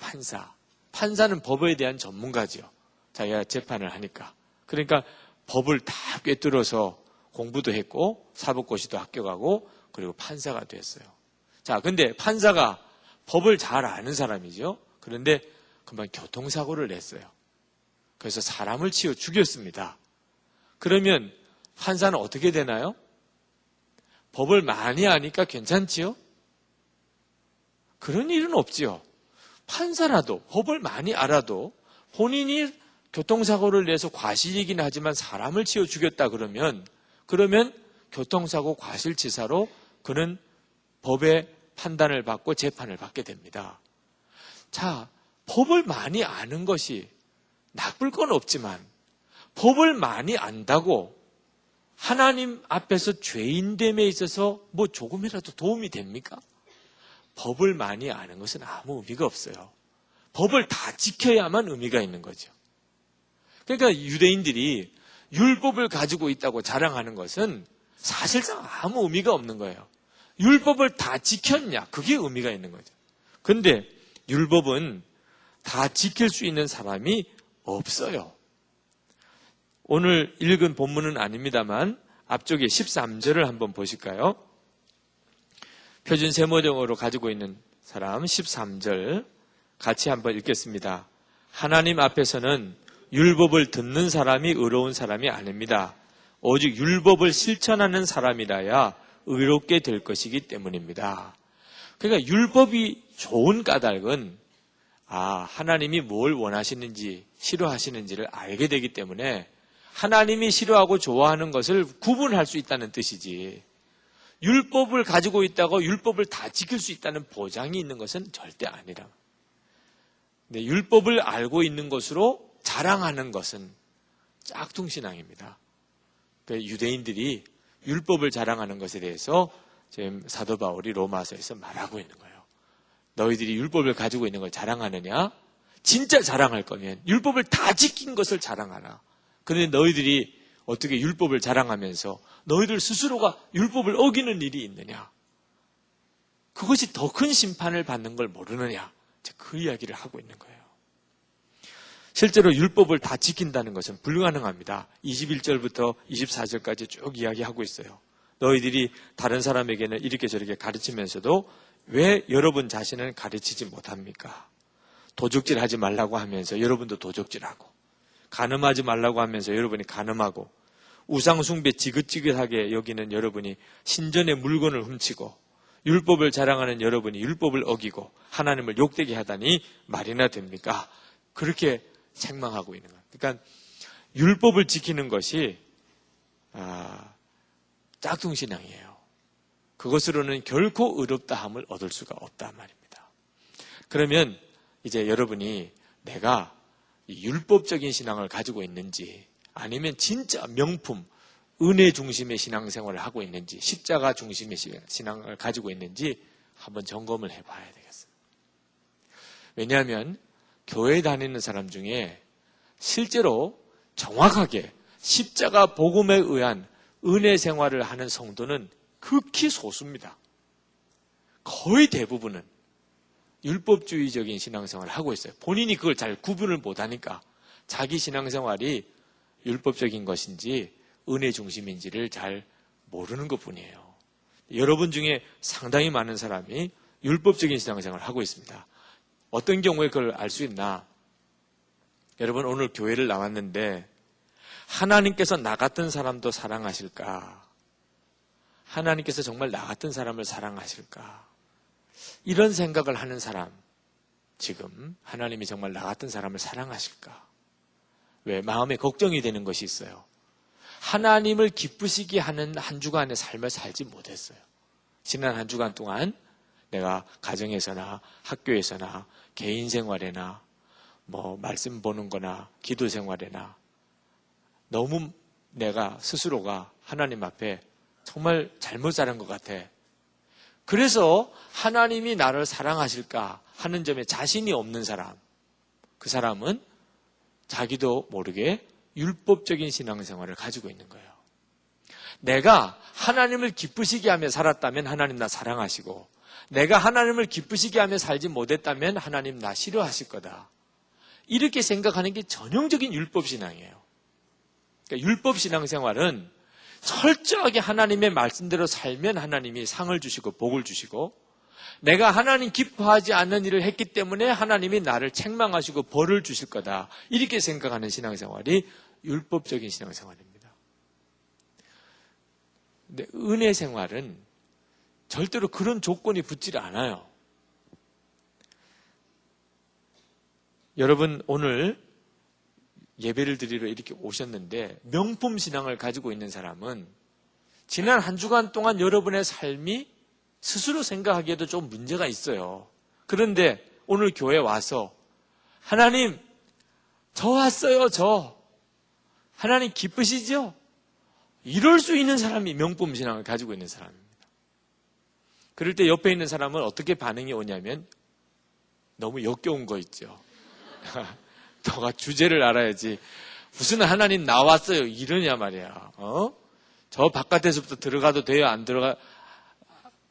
판사는 법에 대한 전문가지요. 자기가 재판을 하니까. 그러니까 법을 다 꿰뚫어서 공부도 했고 사법고시도 합격하고 그리고 판사가 됐어요. 자, 근데 판사가 법을 잘 아는 사람이죠. 그런데 금방 교통사고를 냈어요. 그래서 사람을 치어 죽였습니다. 그러면 판사는 어떻게 되나요? 법을 많이 아니까 괜찮지요? 그런 일은 없지요. 판사라도 법을 많이 알아도 본인이 교통사고를 내서 과실이긴 하지만 사람을 치어 죽였다 그러면 교통사고 과실치사로 그는 법의 판단을 받고 재판을 받게 됩니다. 자, 법을 많이 아는 것이 나쁠 건 없지만 법을 많이 안다고 하나님 앞에서 죄인됨에 있어서 뭐 조금이라도 도움이 됩니까? 법을 많이 아는 것은 아무 의미가 없어요. 법을 다 지켜야만 의미가 있는 거죠. 그러니까 유대인들이 율법을 가지고 있다고 자랑하는 것은 사실상 아무 의미가 없는 거예요. 율법을 다 지켰냐? 그게 의미가 있는 거죠. 근데 율법은 다 지킬 수 있는 사람이 없어요. 오늘 읽은 본문은 아닙니다만 앞쪽에 13절을 한번 보실까요? 표준 세모정으로 가지고 있는 사람 13절 같이 한번 읽겠습니다. 하나님 앞에서는 율법을 듣는 사람이 의로운 사람이 아닙니다. 오직 율법을 실천하는 사람이라야 의롭게 될 것이기 때문입니다. 그러니까 율법이 좋은 까닭은 하나님이 뭘 원하시는지 싫어하시는지를 알게 되기 때문에 하나님이 싫어하고 좋아하는 것을 구분할 수 있다는 뜻이지, 율법을 가지고 있다고 율법을 다 지킬 수 있다는 보장이 있는 것은 절대 아니라. 근데 율법을 알고 있는 것으로 자랑하는 것은 짝퉁신앙입니다. 그러니까 유대인들이 율법을 자랑하는 것에 대해서 지금 사도 바울이 로마서에서 말하고 있는 거예요. 너희들이 율법을 가지고 있는 걸 자랑하느냐? 진짜 자랑할 거면 율법을 다 지킨 것을 자랑하라. 그런데 너희들이 어떻게 율법을 자랑하면서 너희들 스스로가 율법을 어기는 일이 있느냐? 그것이 더 큰 심판을 받는 걸 모르느냐? 그 이야기를 하고 있는 거예요. 실제로 율법을 다 지킨다는 것은 불가능합니다. 21절부터 24절까지 쭉 이야기하고 있어요. 너희들이 다른 사람에게는 이렇게 저렇게 가르치면서도 왜 여러분 자신은 가르치지 못합니까? 도적질하지 말라고 하면서 여러분도 도적질하고, 간음하지 말라고 하면서 여러분이 간음하고, 우상숭배 지긋지긋하게 여기는 여러분이 신전의 물건을 훔치고, 율법을 자랑하는 여러분이 율법을 어기고 하나님을 욕되게 하다니 말이나 됩니까? 그렇게 책망하고 있는 거예요. 그러니까 율법을 지키는 것이 짝퉁신앙이에요. 그것으로는 결코 의롭다함을 얻을 수가 없단 말입니다. 그러면 이제 여러분이 내가 율법적인 신앙을 가지고 있는지, 아니면 진짜 명품 은혜 중심의 신앙생활을 하고 있는지, 십자가 중심의 신앙을 가지고 있는지 한번 점검을 해봐야 되겠어요. 왜냐하면 교회 다니는 사람 중에 실제로 정확하게 십자가 복음에 의한 은혜 생활을 하는 성도는 극히 소수입니다. 거의 대부분은 율법주의적인 신앙생활을 하고 있어요. 본인이 그걸 잘 구분을 못하니까 자기 신앙생활이 율법적인 것인지 은혜 중심인지를 잘 모르는 것뿐이에요. 여러분 중에 상당히 많은 사람이 율법적인 신앙생활을 하고 있습니다. 어떤 경우에 그걸 알 수 있나? 여러분, 오늘 교회를 나왔는데 하나님께서 나 같은 사람도 사랑하실까? 하나님께서 정말 나 같은 사람을 사랑하실까? 이런 생각을 하는 사람, 지금 하나님이 정말 나 같은 사람을 사랑하실까? 왜? 마음에 걱정이 되는 것이 있어요. 하나님을 기쁘시게 하는 한 주간의 삶을 살지 못했어요. 지난 한 주간 동안 내가 가정에서나 학교에서나 개인 생활에나 말씀 보는 거나 기도 생활에나 너무 내가 스스로가 하나님 앞에 정말 잘못 살은 것 같아. 그래서 하나님이 나를 사랑하실까 하는 점에 자신이 없는 사람, 그 사람은 자기도 모르게 율법적인 신앙생활을 가지고 있는 거예요. 내가 하나님을 기쁘시게 하며 살았다면 하나님 나 사랑하시고, 내가 하나님을 기쁘시게 하며 살지 못했다면 하나님 나 싫어하실 거다. 이렇게 생각하는 게 전형적인 율법신앙이에요. 그러니까 율법신앙생활은 철저하게 하나님의 말씀대로 살면 하나님이 상을 주시고 복을 주시고, 내가 하나님 기뻐하지 않는 일을 했기 때문에 하나님이 나를 책망하시고 벌을 주실 거다. 이렇게 생각하는 신앙생활이 율법적인 신앙생활입니다. 근데 은혜 생활은 절대로 그런 조건이 붙지 않아요. 여러분, 오늘 예배를 드리러 이렇게 오셨는데 명품 신앙을 가지고 있는 사람은 지난 한 주간 동안 여러분의 삶이 스스로 생각하기에도 좀 문제가 있어요. 그런데 오늘 교회에 와서 하나님, 저 왔어요, 저. 하나님 기쁘시죠? 이럴 수 있는 사람이 명품 신앙을 가지고 있는 사람입니다. 그럴 때 옆에 있는 사람은 어떻게 반응이 오냐면 너무 역겨운 거 있죠. 너가 주제를 알아야지. 무슨 하나님 나왔어요 이러냐 말이야. 저 바깥에서부터 들어가도 돼요 안 들어가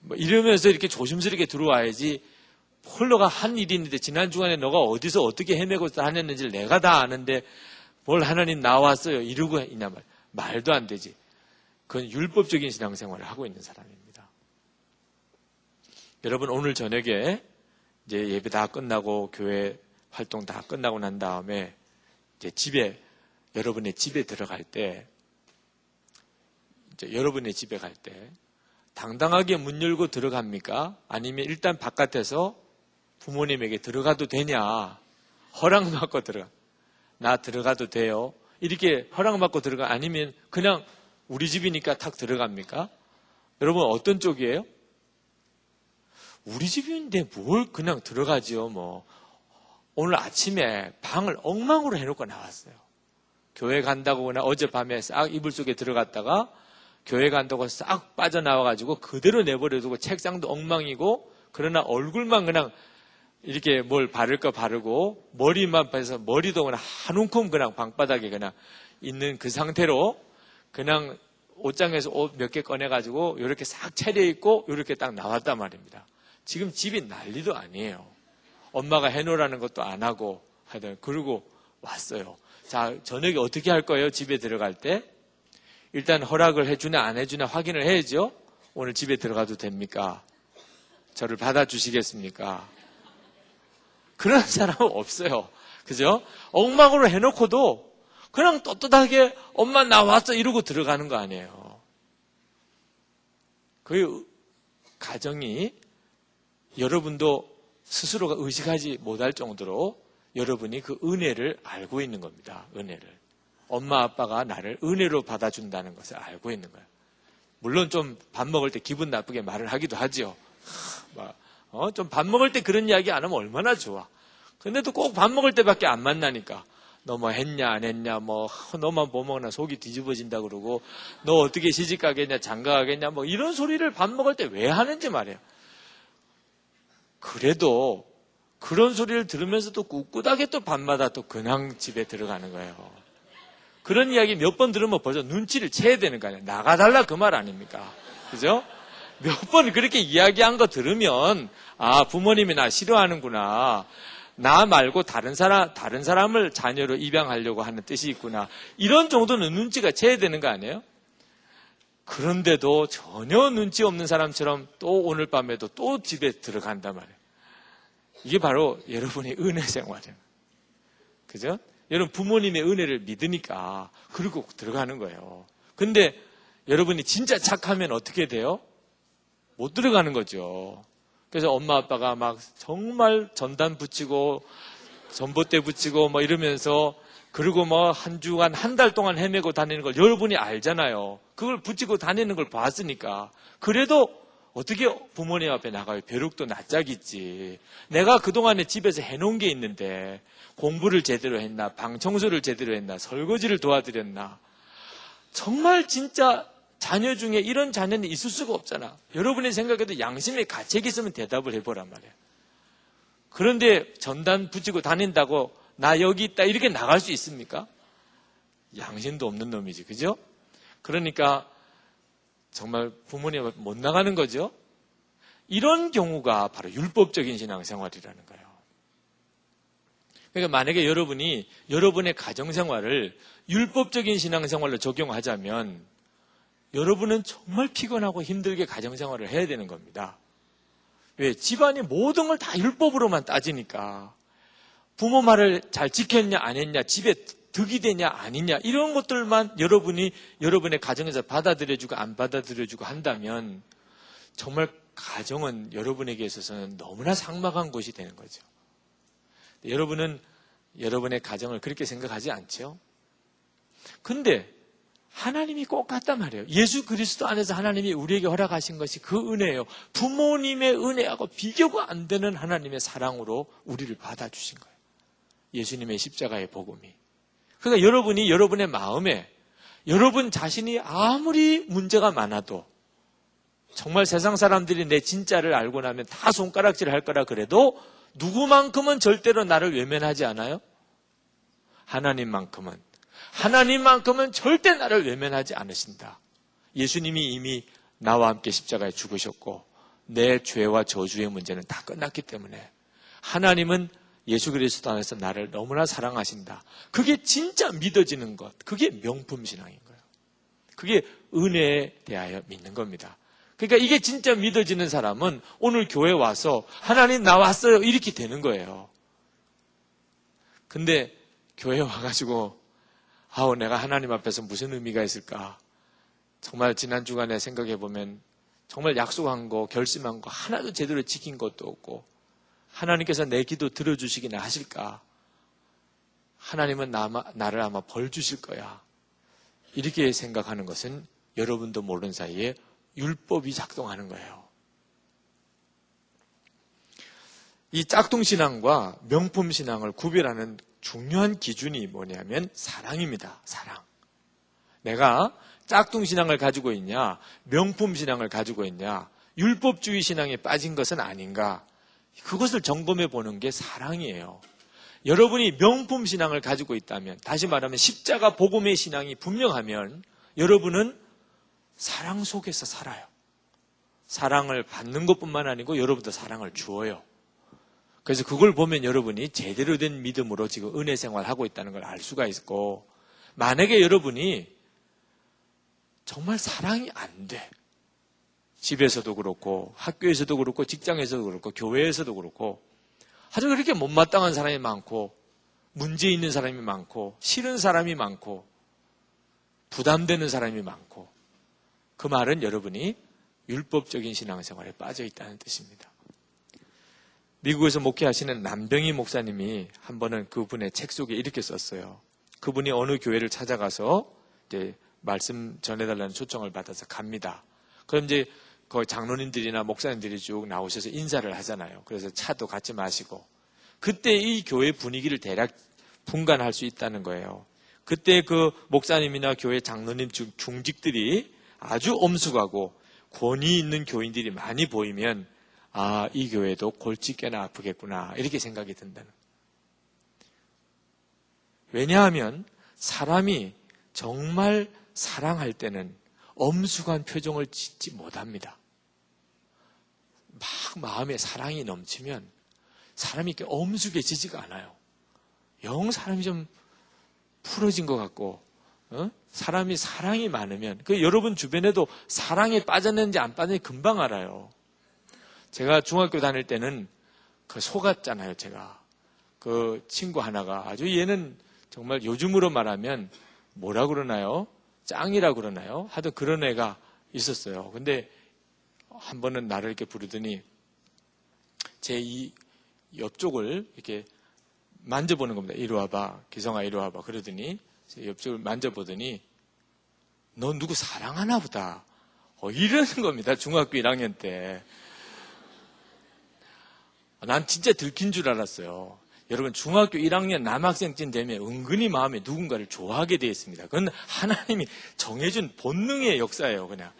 뭐 이러면서 이렇게 조심스럽게 들어와야지. 홀로가 한 일인데 지난 주간에 너가 어디서 어떻게 헤매고 다녔는지를 내가 다 아는데 뭘 하나님 나왔어요 이러고 있냐 말. 말도 안 되지. 그건 율법적인 신앙생활을 하고 있는 사람입니다. 여러분 오늘 저녁에 이제 예배 다 끝나고 교회 활동 다 끝나고 난 다음에 이제 여러분의 집에 들어갈 때, 여러분의 집에 갈 때 당당하게 문 열고 들어갑니까? 아니면 일단 바깥에서 부모님에게 들어가도 되냐? 허락받고 들어가. 나 들어가도 돼요? 이렇게 허락받고 들어가. 아니면 그냥 우리 집이니까 탁 들어갑니까? 여러분 어떤 쪽이에요? 우리 집인데 뭘 그냥 들어가지요 뭐. 오늘 아침에 방을 엉망으로 해놓고 나왔어요. 교회 간다고 그냥 어젯밤에 싹 이불 속에 들어갔다가 교회 간다고 싹 빠져나와가지고 그대로 내버려두고 책상도 엉망이고 그러나 얼굴만 그냥 이렇게 뭘 바를 거 바르고 머리만 봐서 머리도 그냥 한 움큼 그냥 방바닥에 그냥 있는 그 상태로 그냥 옷장에서 옷 몇 개 꺼내가지고 이렇게 싹 차려입고 이렇게 딱 나왔단 말입니다. 지금 집이 난리도 아니에요. 엄마가 해놓으라는 것도 안 하고 하여튼 그러고 왔어요. 자, 저녁에 어떻게 할 거예요? 집에 들어갈 때 일단 허락을 해주나 안 해주나 확인을 해야죠. 오늘 집에 들어가도 됩니까? 저를 받아주시겠습니까? 그런 사람은 없어요. 그죠? 엉망으로 해놓고도 그냥 떳떳하게 엄마 나왔어 이러고 들어가는 거 아니에요. 그 가정이 여러분도 스스로가 의식하지 못할 정도로 여러분이 그 은혜를 알고 있는 겁니다. 은혜를. 엄마 아빠가 나를 은혜로 받아준다는 것을 알고 있는 거예요. 물론 좀 밥 먹을 때 기분 나쁘게 말을 하기도 하죠. 좀 밥 먹을 때 그런 이야기 안 하면 얼마나 좋아. 근데도 꼭 밥 먹을 때밖에 안 만나니까 너 뭐 했냐 안 했냐 뭐 너만 보면 속이 뒤집어진다 그러고 너 어떻게 시집 가겠냐 장가 가겠냐 뭐 이런 소리를 밥 먹을 때 왜 하는지 말이에요. 그래도 그런 소리를 들으면서도 꿋꿋하게 또 밤마다 또 그냥 집에 들어가는 거예요. 그런 이야기 몇 번 들으면 벌써 눈치를 채야 되는 거 아니에요. 나가달라 그 말 아닙니까? 그죠? 몇 번 그렇게 이야기한 거 들으면 아 부모님이 나 싫어하는구나. 나 말고 다른 사람을 자녀로 입양하려고 하는 뜻이 있구나. 이런 정도는 눈치가 채야 되는 거 아니에요? 그런데도 전혀 눈치 없는 사람처럼 또 오늘 밤에도 또 집에 들어간단 말이에요. 이게 바로 여러분의 은혜 생활이에요. 그죠? 여러분 부모님의 은혜를 믿으니까 그러고 들어가는 거예요. 근데 여러분이 진짜 착하면 어떻게 돼요? 못 들어가는 거죠. 그래서 엄마 아빠가 막 정말 전단 붙이고 전봇대 붙이고 뭐 이러면서 그리고 뭐 한 주간 한 달 동안 헤매고 다니는 걸 여러분이 알잖아요. 그걸 붙이고 다니는 걸 봤으니까. 그래도 어떻게 부모님 앞에 나가요? 벼룩도 낯짝있지. 내가 그동안에 집에서 해놓은 게 있는데 공부를 제대로 했나? 방 청소를 제대로 했나? 설거지를 도와드렸나? 정말 진짜 자녀 중에 이런 자녀는 있을 수가 없잖아. 여러분이 생각해도 양심의 가책이 있으면 대답을 해보란 말이에요. 그런데 전단 붙이고 다닌다고 나 여기 있다 이렇게 나갈 수 있습니까? 양심도 없는 놈이지. 그죠? 그러니까 정말 부모님 앞에 못 나가는 거죠. 이런 경우가 바로 율법적인 신앙생활이라는 거예요. 그러니까 만약에 여러분이 여러분의 가정생활을 율법적인 신앙생활로 적용하자면 여러분은 정말 피곤하고 힘들게 가정생활을 해야 되는 겁니다. 왜? 집안이 모든 걸 다 율법으로만 따지니까 부모 말을 잘 지켰냐 안 했냐, 집에 득이 되냐 아니냐 이런 것들만 여러분이 여러분의 가정에서 받아들여주고 안 받아들여주고 한다면 정말 가정은 여러분에게 있어서는 너무나 삭막한 곳이 되는 거죠. 여러분은 여러분의 가정을 그렇게 생각하지 않죠? 근데 하나님이 꼭 같단 말이에요. 예수 그리스도 안에서 하나님이 우리에게 허락하신 것이 그 은혜예요. 부모님의 은혜하고 비교가 안 되는 하나님의 사랑으로 우리를 받아주신 거예요. 예수님의 십자가의 복음이. 그러니까 여러분이 여러분의 마음에 여러분 자신이 아무리 문제가 많아도 정말 세상 사람들이 내 진짜를 알고 나면 다 손가락질 할 거라 그래도 누구만큼은 절대로 나를 외면하지 않아요? 하나님만큼은 절대 나를 외면하지 않으신다. 예수님이 이미 나와 함께 십자가에 죽으셨고 내 죄와 저주의 문제는 다 끝났기 때문에 하나님은 예수 그리스도 안에서 나를 너무나 사랑하신다. 그게 진짜 믿어지는 것, 그게 명품 신앙인 거예요. 그게 은혜에 대하여 믿는 겁니다. 그러니까 이게 진짜 믿어지는 사람은 오늘 교회 와서 하나님 나 왔어요 이렇게 되는 거예요. 근데 교회 와가지고 내가 하나님 앞에서 무슨 의미가 있을까? 정말 지난 주간에 생각해 보면 정말 약속한 거, 결심한 거 하나도 제대로 지킨 것도 없고 하나님께서 내 기도 들어주시기나 하실까? 하나님은 나를 아마 벌 주실 거야. 이렇게 생각하는 것은 여러분도 모르는 사이에 율법이 작동하는 거예요. 이 짝퉁신앙과 명품신앙을 구별하는 중요한 기준이 뭐냐면 사랑입니다. 사랑. 내가 짝퉁신앙을 가지고 있냐, 명품신앙을 가지고 있냐, 율법주의 신앙에 빠진 것은 아닌가, 그것을 점검해 보는 게 사랑이에요. 여러분이 명품신앙을 가지고 있다면, 다시 말하면 십자가 복음의 신앙이 분명하면 여러분은 사랑 속에서 살아요. 사랑을 받는 것뿐만 아니고 여러분도 사랑을 주어요. 그래서 그걸 보면 여러분이 제대로 된 믿음으로 지금 은혜 생활하고 있다는 걸 알 수가 있고, 만약에 여러분이 정말 사랑이 안 돼. 집에서도 그렇고 학교에서도 그렇고 직장에서도 그렇고 교회에서도 그렇고 아주 그렇게 못마땅한 사람이 많고 문제 있는 사람이 많고 싫은 사람이 많고 부담되는 사람이 많고, 그 말은 여러분이 율법적인 신앙생활에 빠져 있다는 뜻입니다. 미국에서 목회하시는 남병희 목사님이 한 번은 그분의 책 속에 이렇게 썼어요. 그분이 어느 교회를 찾아가서 이제 말씀 전해달라는 초청을 받아서 갑니다. 그럼 이제 거기 장로님들이나 목사님들이 쭉 나오셔서 인사를 하잖아요. 그래서 차도 같이 마시고, 그때 이 교회 분위기를 대략 분간할 수 있다는 거예요. 그때 그 목사님이나 교회 장로님 중직들이 아주 엄숙하고 권위 있는 교인들이 많이 보이면 이 교회도 골치 꽤나 아프겠구나 이렇게 생각이 든다는 거예요. 왜냐하면 사람이 정말 사랑할 때는 엄숙한 표정을 짓지 못합니다. 막 마음에 사랑이 넘치면 사람이 이렇게 엄숙해지지가 않아요. 영 사람이 좀 풀어진 것 같고, 사람이 사랑이 많으면, 여러분 주변에도 사랑에 빠졌는지 안 빠졌는지 금방 알아요. 제가 중학교 다닐 때는 속았잖아요, 제가. 그 친구 하나가 아주 얘는 정말 요즘으로 말하면 뭐라 그러나요? 짱이라 그러나요? 하여튼 그런 애가 있었어요. 근데 한 번은 나를 이렇게 부르더니 제 이 옆쪽을 이렇게 만져보는 겁니다. 이리 와봐. 기성아, 이리 와봐. 그러더니 제 옆쪽을 만져보더니 너 누구 사랑하나 보다. 이러는 겁니다. 중학교 1학년 때. 난 진짜 들킨 줄 알았어요. 여러분, 중학교 1학년 남학생쯤 되면 은근히 마음에 누군가를 좋아하게 되어 있습니다. 그건 하나님이 정해준 본능의 역사예요, 그냥.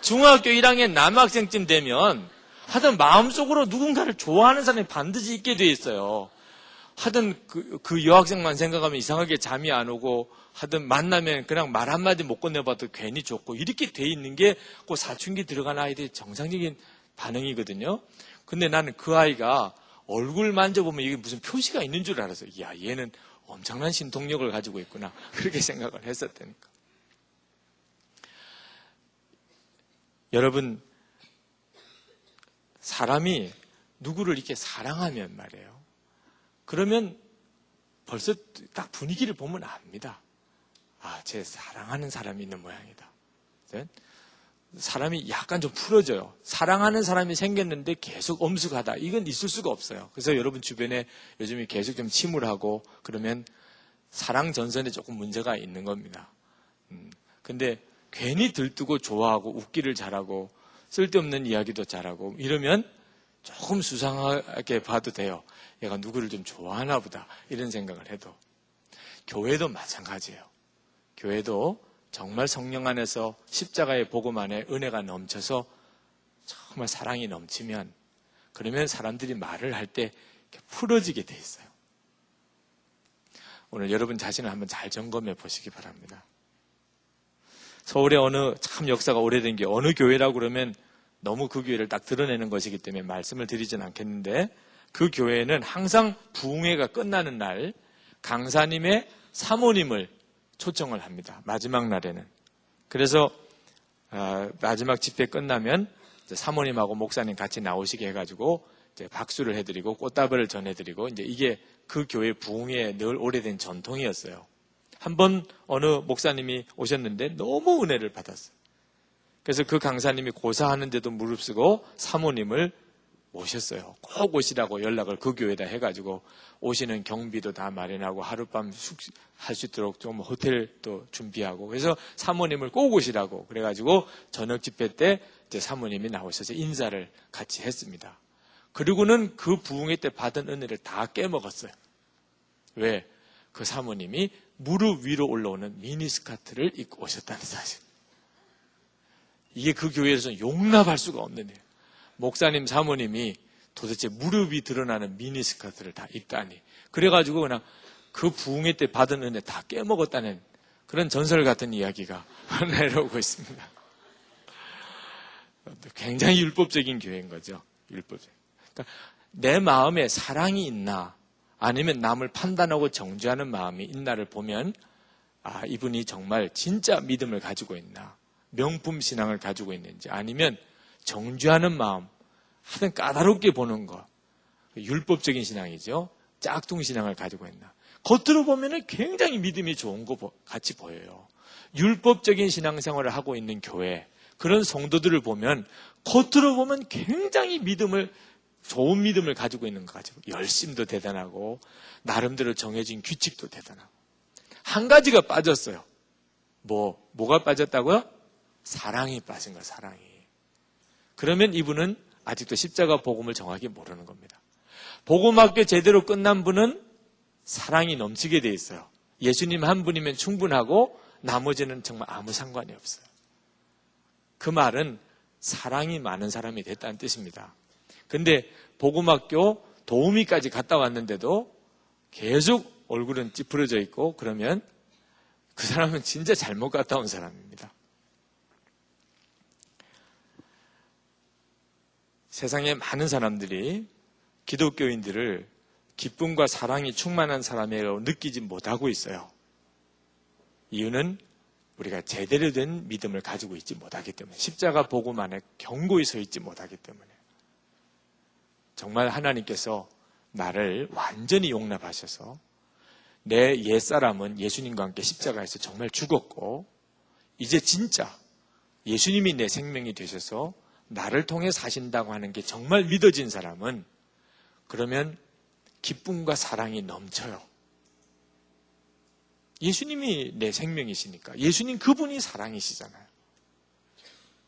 중학교 1학년 남학생쯤 되면 하여튼 마음속으로 누군가를 좋아하는 사람이 반드시 있게 되어 있어요. 하여튼 그 여학생만 생각하면 이상하게 잠이 안 오고, 하여튼 만나면 그냥 말 한마디 못 건네봐도 괜히 좋고, 이렇게 돼 있는 게 그 사춘기 들어간 아이들의 정상적인 반응이거든요. 근데 나는 그 아이가 얼굴 만져보면 이게 무슨 표시가 있는 줄 알았어요. 야, 얘는 엄청난 신통력을 가지고 있구나. 그렇게 생각을 했었다니까. 여러분, 사람이 누구를 이렇게 사랑하면 말이에요. 그러면 벌써 딱 분위기를 보면 압니다. 쟤 사랑하는 사람이 있는 모양이다. 사람이 약간 좀 풀어져요. 사랑하는 사람이 생겼는데 계속 엄숙하다. 이건 있을 수가 없어요. 그래서 여러분 주변에 요즘에 계속 좀 침울하고 그러면 사랑 전선에 조금 문제가 있는 겁니다. 근데 괜히 들뜨고 좋아하고 웃기를 잘하고 쓸데없는 이야기도 잘하고 이러면 조금 수상하게 봐도 돼요. 얘가 누구를 좀 좋아하나 보다 이런 생각을 해도. 교회도 마찬가지예요. 교회도 정말 성령 안에서 십자가의 복음 안에 은혜가 넘쳐서 정말 사랑이 넘치면, 그러면 사람들이 말을 할 때 풀어지게 돼 있어요. 오늘 여러분 자신을 한번 잘 점검해 보시기 바랍니다. 서울의 어느 참 역사가 오래된 게 어느 교회라고 그러면 너무 그 교회를 딱 드러내는 것이기 때문에 말씀을 드리진 않겠는데, 그 교회는 항상 부흥회가 끝나는 날 강사님의 사모님을 초청을 합니다. 마지막 날에는. 그래서 마지막 집회 끝나면 사모님하고 목사님 같이 나오시게 해가지고 이제 박수를 해드리고 꽃다발을 전해드리고, 이제 이게 그 교회 부흥회의 늘 오래된 전통이었어요. 한번 어느 목사님이 오셨는데 너무 은혜를 받았어요. 그래서 그 강사님이 고사하는데도 무릅쓰고 사모님을 모셨어요. 꼭 오시라고 연락을 그 교회에다 해가지고 오시는 경비도 다 마련하고 하룻밤 할 수 있도록 좀 호텔도 준비하고, 그래서 사모님을 꼭 오시라고 그래가지고 저녁 집회 때 이제 사모님이 나오셔서 인사를 같이 했습니다. 그리고는 그 부흥회 때 받은 은혜를 다 깨먹었어요. 왜? 그 사모님이 무릎 위로 올라오는 미니스커트를 입고 오셨다는 사실. 이게 그 교회에서는 용납할 수가 없는 일이에요. 목사님 사모님이 도대체 무릎이 드러나는 미니스커트를 다 입다니. 그래가지고 그냥 그 부흥회 때 받은 은혜 다 깨먹었다는 그런 전설 같은 이야기가 내려오고 있습니다. 굉장히 율법적인 교회인 거죠. 율법적. 그러니까 내 마음에 사랑이 있나, 아니면 남을 판단하고 정죄하는 마음이 있나를 보면, 이분이 정말 진짜 믿음을 가지고 있나, 명품 신앙을 가지고 있는지, 아니면 정죄하는 마음, 하여튼 까다롭게 보는 거, 율법적인 신앙이죠. 짝퉁 신앙을 가지고 있나. 겉으로 보면 굉장히 믿음이 좋은 거 같이 보여요. 율법적인 신앙생활을 하고 있는 교회, 그런 성도들을 보면 겉으로 보면 굉장히 좋은 믿음을 가지고 있는 것 같아요. 열심도 대단하고 나름대로 정해진 규칙도 대단하고. 한 가지가 빠졌어요. 뭐가 빠졌다고요? 사랑이 빠진 거예요. 사랑이. 그러면 이분은 아직도 십자가 복음을 정확히 모르는 겁니다. 복음학교 제대로 끝난 분은 사랑이 넘치게 돼 있어요. 예수님 한 분이면 충분하고 나머지는 정말 아무 상관이 없어요. 그 말은 사랑이 많은 사람이 됐다는 뜻입니다. 근데 복음학교 도우미까지 갔다 왔는데도 계속 얼굴은 찌푸려져 있고, 그러면 그 사람은 진짜 잘못 갔다 온 사람입니다. 세상에 많은 사람들이 기독교인들을 기쁨과 사랑이 충만한 사람이라고 느끼지 못하고 있어요. 이유는 우리가 제대로 된 믿음을 가지고 있지 못하기 때문에, 십자가 복음 안에 견고히 서 있지 못하기 때문에. 정말 하나님께서 나를 완전히 용납하셔서 내 옛사람은 예수님과 함께 십자가에서 정말 죽었고, 이제 진짜 예수님이 내 생명이 되셔서 나를 통해 사신다고 하는 게 정말 믿어진 사람은, 그러면 기쁨과 사랑이 넘쳐요. 예수님이 내 생명이시니까. 예수님 그분이 사랑이시잖아요.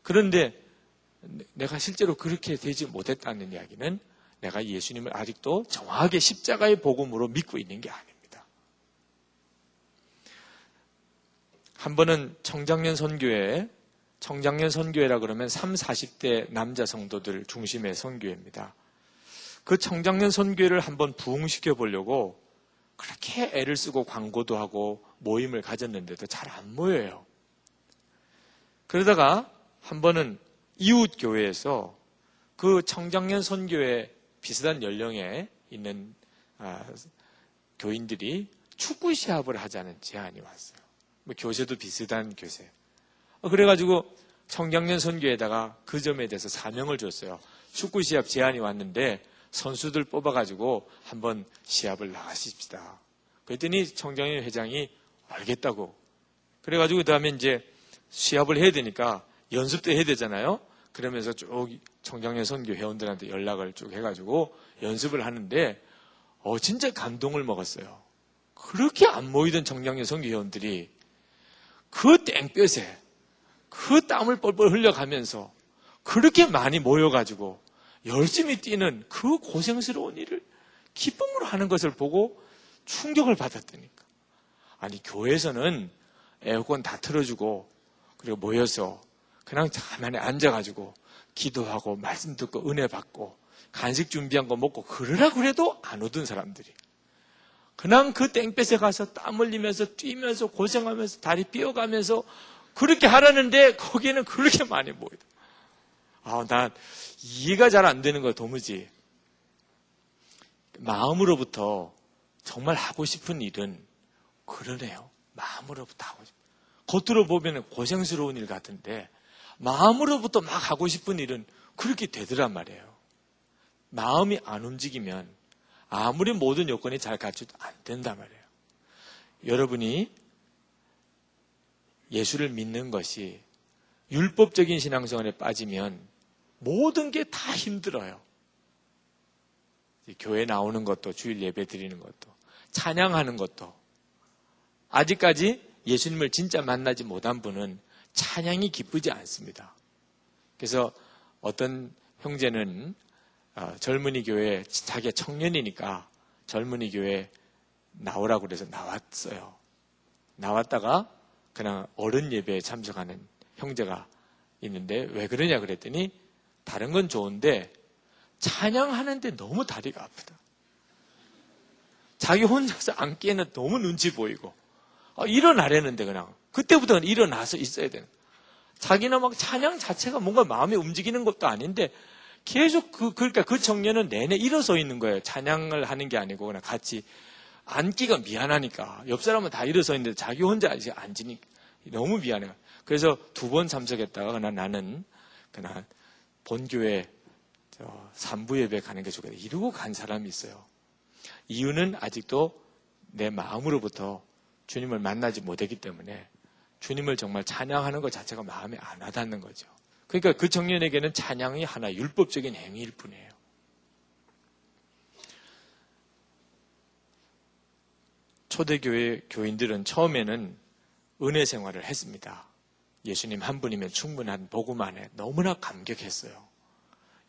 그런데 내가 실제로 그렇게 되지 못했다는 이야기는 내가 예수님을 아직도 정확하게 십자가의 복음으로 믿고 있는 게 아닙니다. 한 번은 청장년 선교회라 그러면 30, 40대 남자 성도들 중심의 선교회입니다. 그 청장년 선교회를 한번 부흥시켜 보려고 그렇게 애를 쓰고 광고도 하고 모임을 가졌는데도 잘 안 모여요. 그러다가 한 번은 이웃 교회에서 그 청장년 선교회 비슷한 연령에 있는 교인들이 축구 시합을 하자는 제안이 왔어요. 교세도 비슷한 교세. 그래가지고 청장년 선교에다가 그 점에 대해서 사명을 줬어요. 축구 시합 제안이 왔는데 선수들 뽑아가지고 한번 시합을 나가십시다. 그랬더니 청장년 회장이 알겠다고. 그래가지고 그 다음에 이제 시합을 해야 되니까 연습도 해야 되잖아요. 그러면서 쭉 청장년 선교 회원들한테 연락을 쭉 해가지고 연습을 하는데 진짜 감동을 먹었어요. 그렇게 안 모이던 청장년 선교 회원들이 그 땡볕에 그 땀을 뻘뻘 흘려가면서 그렇게 많이 모여가지고 열심히 뛰는 그 고생스러운 일을 기쁨으로 하는 것을 보고 충격을 받았다니까. 아니, 교회에서는 에어컨 다 틀어주고 그리고 모여서 그냥 가만히 앉아가지고 기도하고 말씀 듣고 은혜 받고 간식 준비한 거 먹고 그러라 그래도 안 오던 사람들이 그냥 그 땡볕에 가서 땀 흘리면서 뛰면서 고생하면서 다리 삐어가면서 그렇게 하라는데 거기에는 그렇게 많이 모이다. 난 이해가 잘 안 되는 거야, 도무지. 마음으로부터 정말 하고 싶은 일은 그러네요. 마음으로부터 하고 싶은. 겉으로 보면 고생스러운 일 같은데 마음으로부터 막 하고 싶은 일은 그렇게 되더란 말이에요. 마음이 안 움직이면 아무리 모든 요건이 잘 갖춰도 안 된단 말이에요. 여러분이 예수를 믿는 것이 율법적인 신앙생활에 빠지면 모든 게 다 힘들어요. 교회 나오는 것도, 주일 예배 드리는 것도, 찬양하는 것도. 아직까지 예수님을 진짜 만나지 못한 분은 찬양이 기쁘지 않습니다. 그래서 어떤 형제는 젊은이 교회, 자기가 청년이니까 젊은이 교회 나오라고 그래서 나왔어요. 나왔다가 그냥 어른 예배에 참석하는 형제가 있는데 왜 그러냐 그랬더니 다른 건 좋은데 찬양하는데 너무 다리가 아프다. 자기 혼자서 앉기에는 너무 눈치 보이고 일어나려는데 그냥 그때부터는 일어나서 있어야 되는. 자기는 막 찬양 자체가 뭔가 마음에 움직이는 것도 아닌데 계속 그러니까 그 청년은 내내 일어서 있는 거예요. 찬양을 하는 게 아니고 그냥 같이 앉기가 미안하니까 옆 사람은 다 일어서 있는데 자기 혼자 이제 앉으니까 너무 미안해요. 그래서 2번 참석했다가 나는 그냥 본교회 산부 예배 가는 게 좋겠다 이러고 간 사람이 있어요. 이유는 아직도 내 마음으로부터 주님을 만나지 못했기 때문에 주님을 정말 찬양하는 것 자체가 마음에 안 와닿는 거죠. 그러니까 그 청년에게는 찬양이 하나 율법적인 행위일 뿐이에요. 초대교회 교인들은 처음에는 은혜 생활을 했습니다. 예수님 한 분이면 충분한 복음 안에 너무나 감격했어요.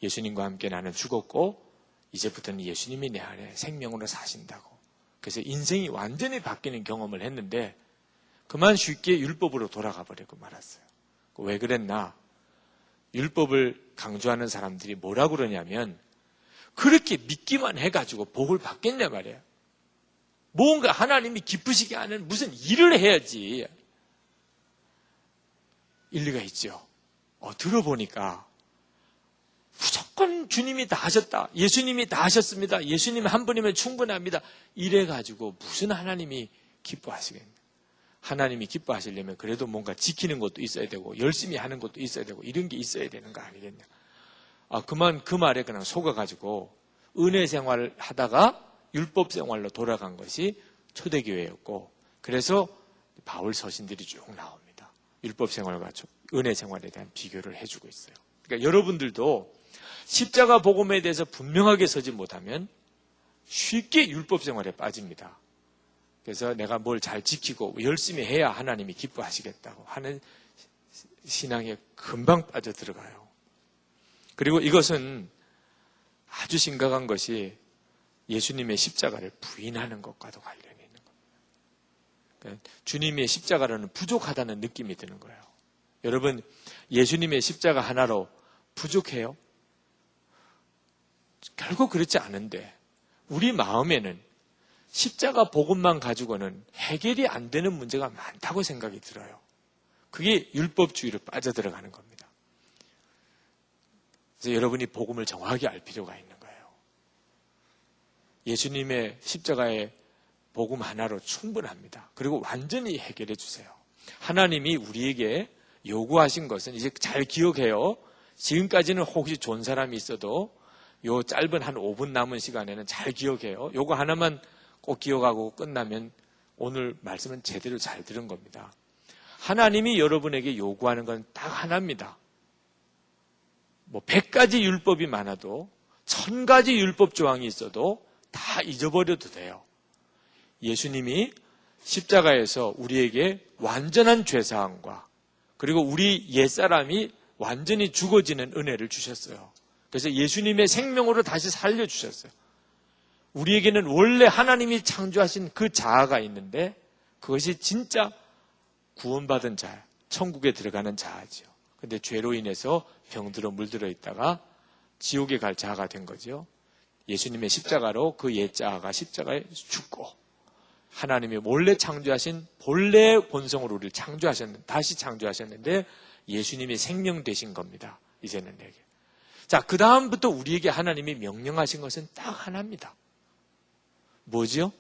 예수님과 함께 나는 죽었고 이제부터는 예수님이 내 안에 생명으로 사신다고. 그래서 인생이 완전히 바뀌는 경험을 했는데 그만 쉽게 율법으로 돌아가 버리고 말았어요. 왜 그랬나? 율법을 강조하는 사람들이 뭐라고 그러냐면 그렇게 믿기만 해가지고 복을 받겠냐 말이에요. 뭔가 하나님이 기쁘시게 하는 무슨 일을 해야지. 일리가 있죠. 들어보니까 무조건 주님이 다 하셨다. 예수님이 다 하셨습니다. 예수님 한 분이면 충분합니다. 이래가지고 무슨 하나님이 기뻐하시겠냐. 하나님이 기뻐하시려면 그래도 뭔가 지키는 것도 있어야 되고 열심히 하는 것도 있어야 되고 이런 게 있어야 되는 거 아니겠냐. 그만 그 말에 그냥 속아가지고 은혜 생활을 하다가 율법 생활로 돌아간 것이 초대교회였고 그래서 바울 서신들이 쭉 나옵니다. 율법 생활과 은혜 생활에 대한 비교를 해주고 있어요. 그러니까 여러분들도 십자가 복음에 대해서 분명하게 서지 못하면 쉽게 율법 생활에 빠집니다. 그래서 내가 뭘 잘 지키고 열심히 해야 하나님이 기뻐하시겠다고 하는 신앙에 금방 빠져들어가요. 그리고 이것은 아주 심각한 것이 예수님의 십자가를 부인하는 것과도 관련이 있는 겁니다. 그러니까 주님의 십자가로는 부족하다는 느낌이 드는 거예요. 여러분, 예수님의 십자가 하나로 부족해요? 결국 그렇지 않은데 우리 마음에는 십자가 복음만 가지고는 해결이 안 되는 문제가 많다고 생각이 들어요. 그게 율법주의로 빠져들어가는 겁니다. 그래서 여러분이 복음을 정확히 알 필요가 있는 거예요. 예수님의 십자가의 복음 하나로 충분합니다. 그리고 완전히 해결해 주세요. 하나님이 우리에게 요구하신 것은 이제 잘 기억해요. 지금까지는 혹시 좋은 사람이 있어도 요 짧은 한 5분 남은 시간에는 잘 기억해요. 요거 하나만 꼭 기억하고 끝나면 오늘 말씀은 제대로 잘 들은 겁니다. 하나님이 여러분에게 요구하는 건 딱 하나입니다. 100가지 율법이 많아도 1000가지 율법 조항이 있어도 다 잊어버려도 돼요. 예수님이 십자가에서 우리에게 완전한 죄사함과 그리고 우리 옛사람이 완전히 죽어지는 은혜를 주셨어요. 그래서 예수님의 생명으로 다시 살려주셨어요. 우리에게는 원래 하나님이 창조하신 그 자아가 있는데 그것이 진짜 구원받은 자, 천국에 들어가는 자죠. 근데 죄로 인해서 병들어 물들어 있다가 지옥에 갈 자가 된 거죠. 예수님의 십자가로 그 옛자가 십자가에 죽고 하나님이 몰래 창조하신 본래 본성으로 우리를 창조하셨는데, 다시 창조하셨는데 예수님이 생명 되신 겁니다. 이제는 내게. 자, 그 다음부터 우리에게 하나님이 명령하신 것은 딱 하나입니다. 뭐지요?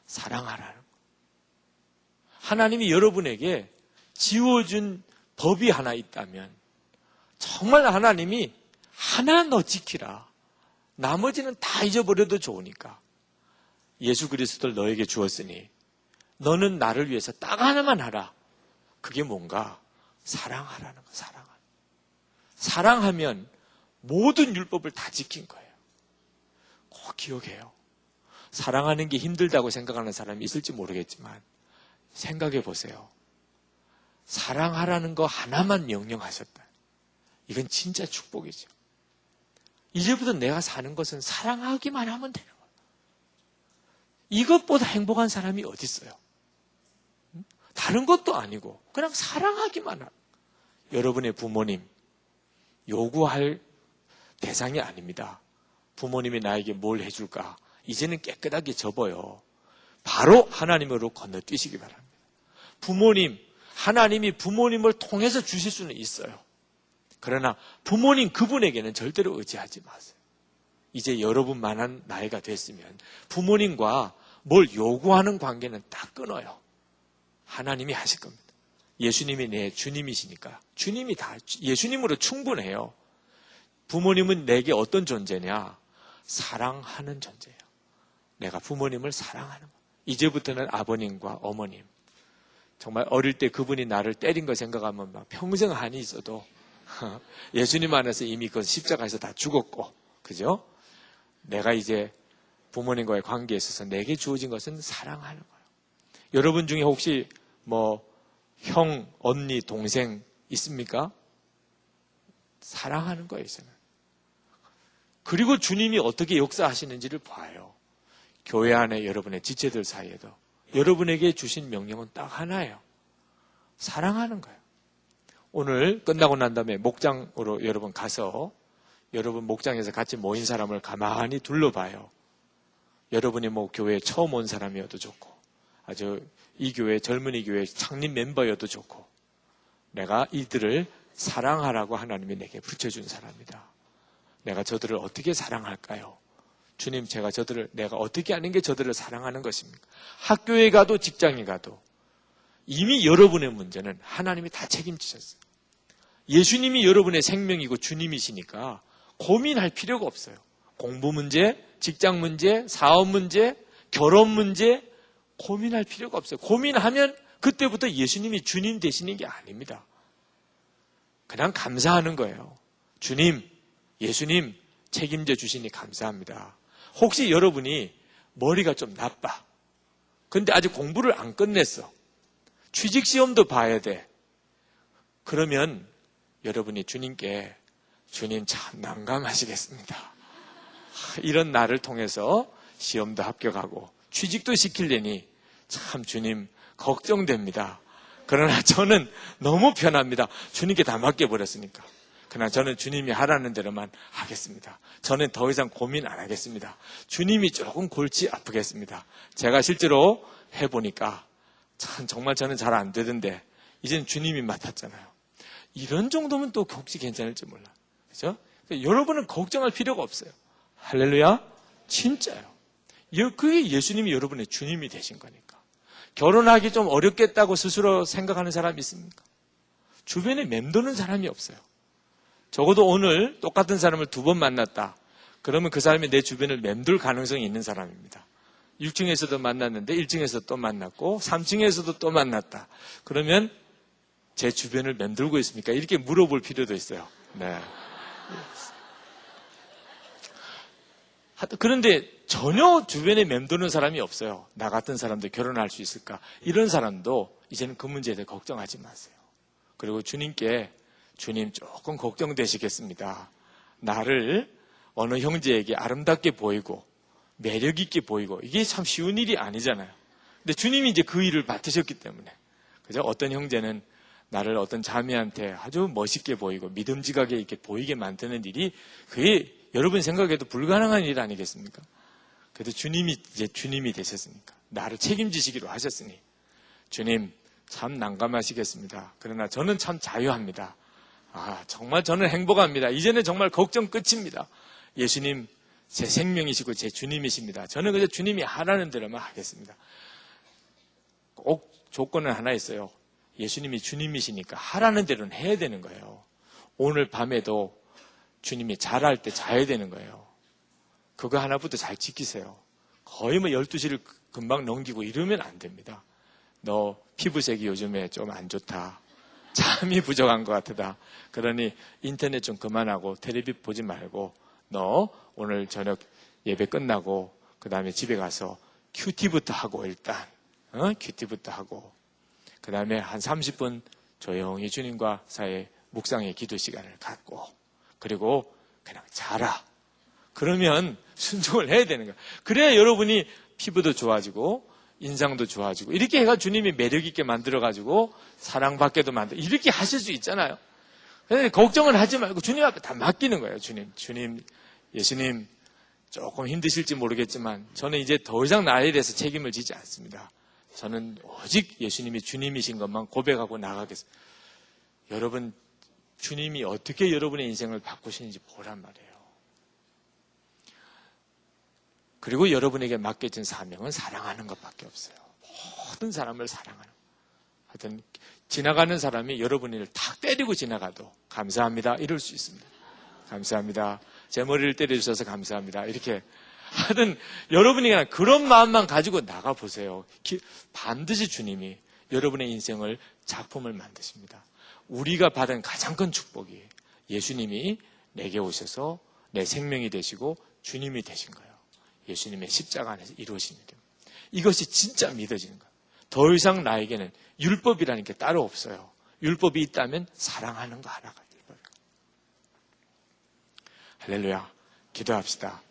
사랑하라는 거. 하나님이 여러분에게 지워준 법이 하나 있다면 정말 하나님이 하나 너 지키라. 나머지는 다 잊어버려도 좋으니까. 예수 그리스도를 너에게 주었으니 너는 나를 위해서 딱 하나만 하라. 그게 뭔가? 사랑하라는 거. 사랑하면 모든 율법을 다 지킨 거예요. 꼭 기억해요. 사랑하는 게 힘들다고 생각하는 사람이 있을지 모르겠지만 생각해 보세요. 사랑하라는 거 하나만 명령하셨다. 이건 진짜 축복이죠. 이제부터 내가 사는 것은 사랑하기만 하면 되는 거예요. 이것보다 행복한 사람이 어디 있어요? 다른 것도 아니고 그냥 사랑하기만 하는. 여러분의 부모님 요구할 대상이 아닙니다. 부모님이 나에게 뭘 해줄까? 이제는 깨끗하게 접어요. 바로 하나님으로 건너뛰시기 바랍니다. 부모님, 하나님이 부모님을 통해서 주실 수는 있어요. 그러나 부모님 그분에게는 절대로 의지하지 마세요. 이제 여러분만한 나이가 됐으면 부모님과 뭘 요구하는 관계는 딱 끊어요. 하나님이 하실 겁니다. 예수님이 내 주님이시니까 주님이 다 예수님으로 충분해요. 부모님은 내게 어떤 존재냐? 사랑하는 존재예요. 내가 부모님을 사랑하는 거. 이제부터는 아버님과 어머님. 정말 어릴 때 그분이 나를 때린 거 생각하면 막 평생 한이 있어도 예수님 안에서 이미 그 십자가에서 다 죽었고, 그죠? 내가 이제 부모님과의 관계에 있어서 내게 주어진 것은 사랑하는 거예요. 여러분 중에 혹시 형, 언니, 동생 있습니까? 사랑하는 거예요, 저는. 그리고 주님이 어떻게 역사하시는지를 봐요. 교회 안에 여러분의 지체들 사이에도 여러분에게 주신 명령은 딱 하나예요. 사랑하는 거예요. 오늘 끝나고 난 다음에 목장으로 여러분 가서 여러분 목장에서 같이 모인 사람을 가만히 둘러봐요. 여러분이 교회에 처음 온 사람이어도 좋고 아주 이 교회 젊은이 교회 창립 멤버여도 좋고 내가 이들을 사랑하라고 하나님이 내게 붙여준 사람이다. 내가 저들을 어떻게 사랑할까요? 주님, 내가 어떻게 하는 게 저들을 사랑하는 것입니까? 학교에 가도 직장에 가도 이미 여러분의 문제는 하나님이 다 책임지셨어요. 예수님이 여러분의 생명이고 주님이시니까 고민할 필요가 없어요. 공부 문제, 직장 문제, 사업 문제, 결혼 문제 고민할 필요가 없어요. 고민하면 그때부터 예수님이 주님 되시는 게 아닙니다. 그냥 감사하는 거예요. 주님, 예수님 책임져 주시니 감사합니다. 혹시 여러분이 머리가 좀 나빠. 근데 아직 공부를 안 끝냈어. 취직시험도 봐야 돼. 그러면 여러분이 주님께 주님 참 난감하시겠습니다. 이런 나를 통해서 시험도 합격하고 취직도 시키려니 참 주님 걱정됩니다. 그러나 저는 너무 편합니다. 주님께 다 맡겨버렸으니까. 그러나 저는 주님이 하라는 대로만 하겠습니다. 저는 더 이상 고민 안 하겠습니다. 주님이 조금 골치 아프겠습니다. 제가 실제로 해보니까 참 정말 저는 잘 안 되던데 이제는 주님이 맡았잖아요. 이런 정도면 또 혹시 괜찮을지 몰라. 그렇죠? 여러분은 걱정할 필요가 없어요. 할렐루야. 진짜요. 그게 예수님이 여러분의 주님이 되신 거니까. 결혼하기 좀 어렵겠다고 스스로 생각하는 사람이 있습니까? 주변에 맴도는 사람이 없어요. 적어도 오늘 똑같은 사람을 2번 만났다. 그러면 그 사람이 내 주변을 맴돌 가능성이 있는 사람입니다. 6층에서도 만났는데 1층에서 또 만났고 3층에서도 또 만났다. 그러면 제 주변을 맴돌고 있습니까? 이렇게 물어볼 필요도 있어요. 네. 그런데 전혀 주변에 맴도는 사람이 없어요. 나 같은 사람도 결혼할 수 있을까? 이런 사람도 이제는 그 문제에 대해 걱정하지 마세요. 그리고 주님께 주님 조금 걱정되시겠습니다. 나를 어느 형제에게 아름답게 보이고 매력 있게 보이고 이게 참 쉬운 일이 아니잖아요. 근데 주님이 이제 그 일을 맡으셨기 때문에. 그죠? 어떤 형제는 나를 어떤 자매한테 아주 멋있게 보이고 믿음직하게 이렇게 보이게 만드는 일이 그게 여러분 생각해도 불가능한 일 아니겠습니까? 그래도 주님이 이제 주님이 되셨으니까 나를 책임지시기로 하셨으니 주님 참 난감하시겠습니다. 그러나 저는 참 자유합니다. 정말 저는 행복합니다. 이제는 정말 걱정 끝입니다. 예수님 제 생명이시고 제 주님이십니다. 저는 그저 주님이 하라는 대로만 하겠습니다. 꼭 조건은 하나 있어요. 예수님이 주님이시니까 하라는 대로는 해야 되는 거예요. 오늘 밤에도 주님이 잘할 때 자야 되는 거예요. 그거 하나부터 잘 지키세요. 거의 12시를 금방 넘기고 이러면 안 됩니다. 너 피부색이 요즘에 좀 안 좋다. 잠이 부족한 것 같다. 그러니 인터넷 좀 그만하고 텔레비 보지 말고 너 오늘 저녁 예배 끝나고 그 다음에 집에 가서 큐티부터 하고 일단 큐티부터 하고 그 다음에 한 30분 조용히 주님과 사이에 묵상의 기도 시간을 갖고 그리고 그냥 자라. 그러면 순종을 해야 되는 거야. 그래야 여러분이 피부도 좋아지고 인상도 좋아지고 이렇게 해가 주님이 매력 있게 만들어가지고 사랑받게도 만들어 이렇게 하실 수 있잖아요. 걱정을 하지 말고 주님 앞에 다 맡기는 거예요. 주님, 예수님 조금 힘드실지 모르겠지만 저는 이제 더 이상 나에 대해서 책임을 지지 않습니다. 저는 오직 예수님이 주님이신 것만 고백하고 나가겠습니다. 여러분 주님이 어떻게 여러분의 인생을 바꾸시는지 보란 말이에요. 그리고 여러분에게 맡겨진 사명은 사랑하는 것밖에 없어요. 모든 사람을 사랑하는 것. 하여튼 지나가는 사람이 여러분을 탁 때리고 지나가도 감사합니다 이럴 수 있습니다. 감사합니다. 제 머리를 때려주셔서 감사합니다. 이렇게 하여튼 여러분이 그냥 그런 마음만 가지고 나가보세요. 반드시 주님이 여러분의 인생을 작품을 만드십니다. 우리가 받은 가장 큰 축복이 예수님이 내게 오셔서 내 생명이 되시고 주님이 되신 거예요. 예수님의 십자가 안에서 이루어진 일입니다. 이것이 진짜 믿어지는 거예요. 더 이상 나에게는 율법이라는 게 따로 없어요. 율법이 있다면 사랑하는 거 하나가 율법이에요. 할렐루야. 기도합시다.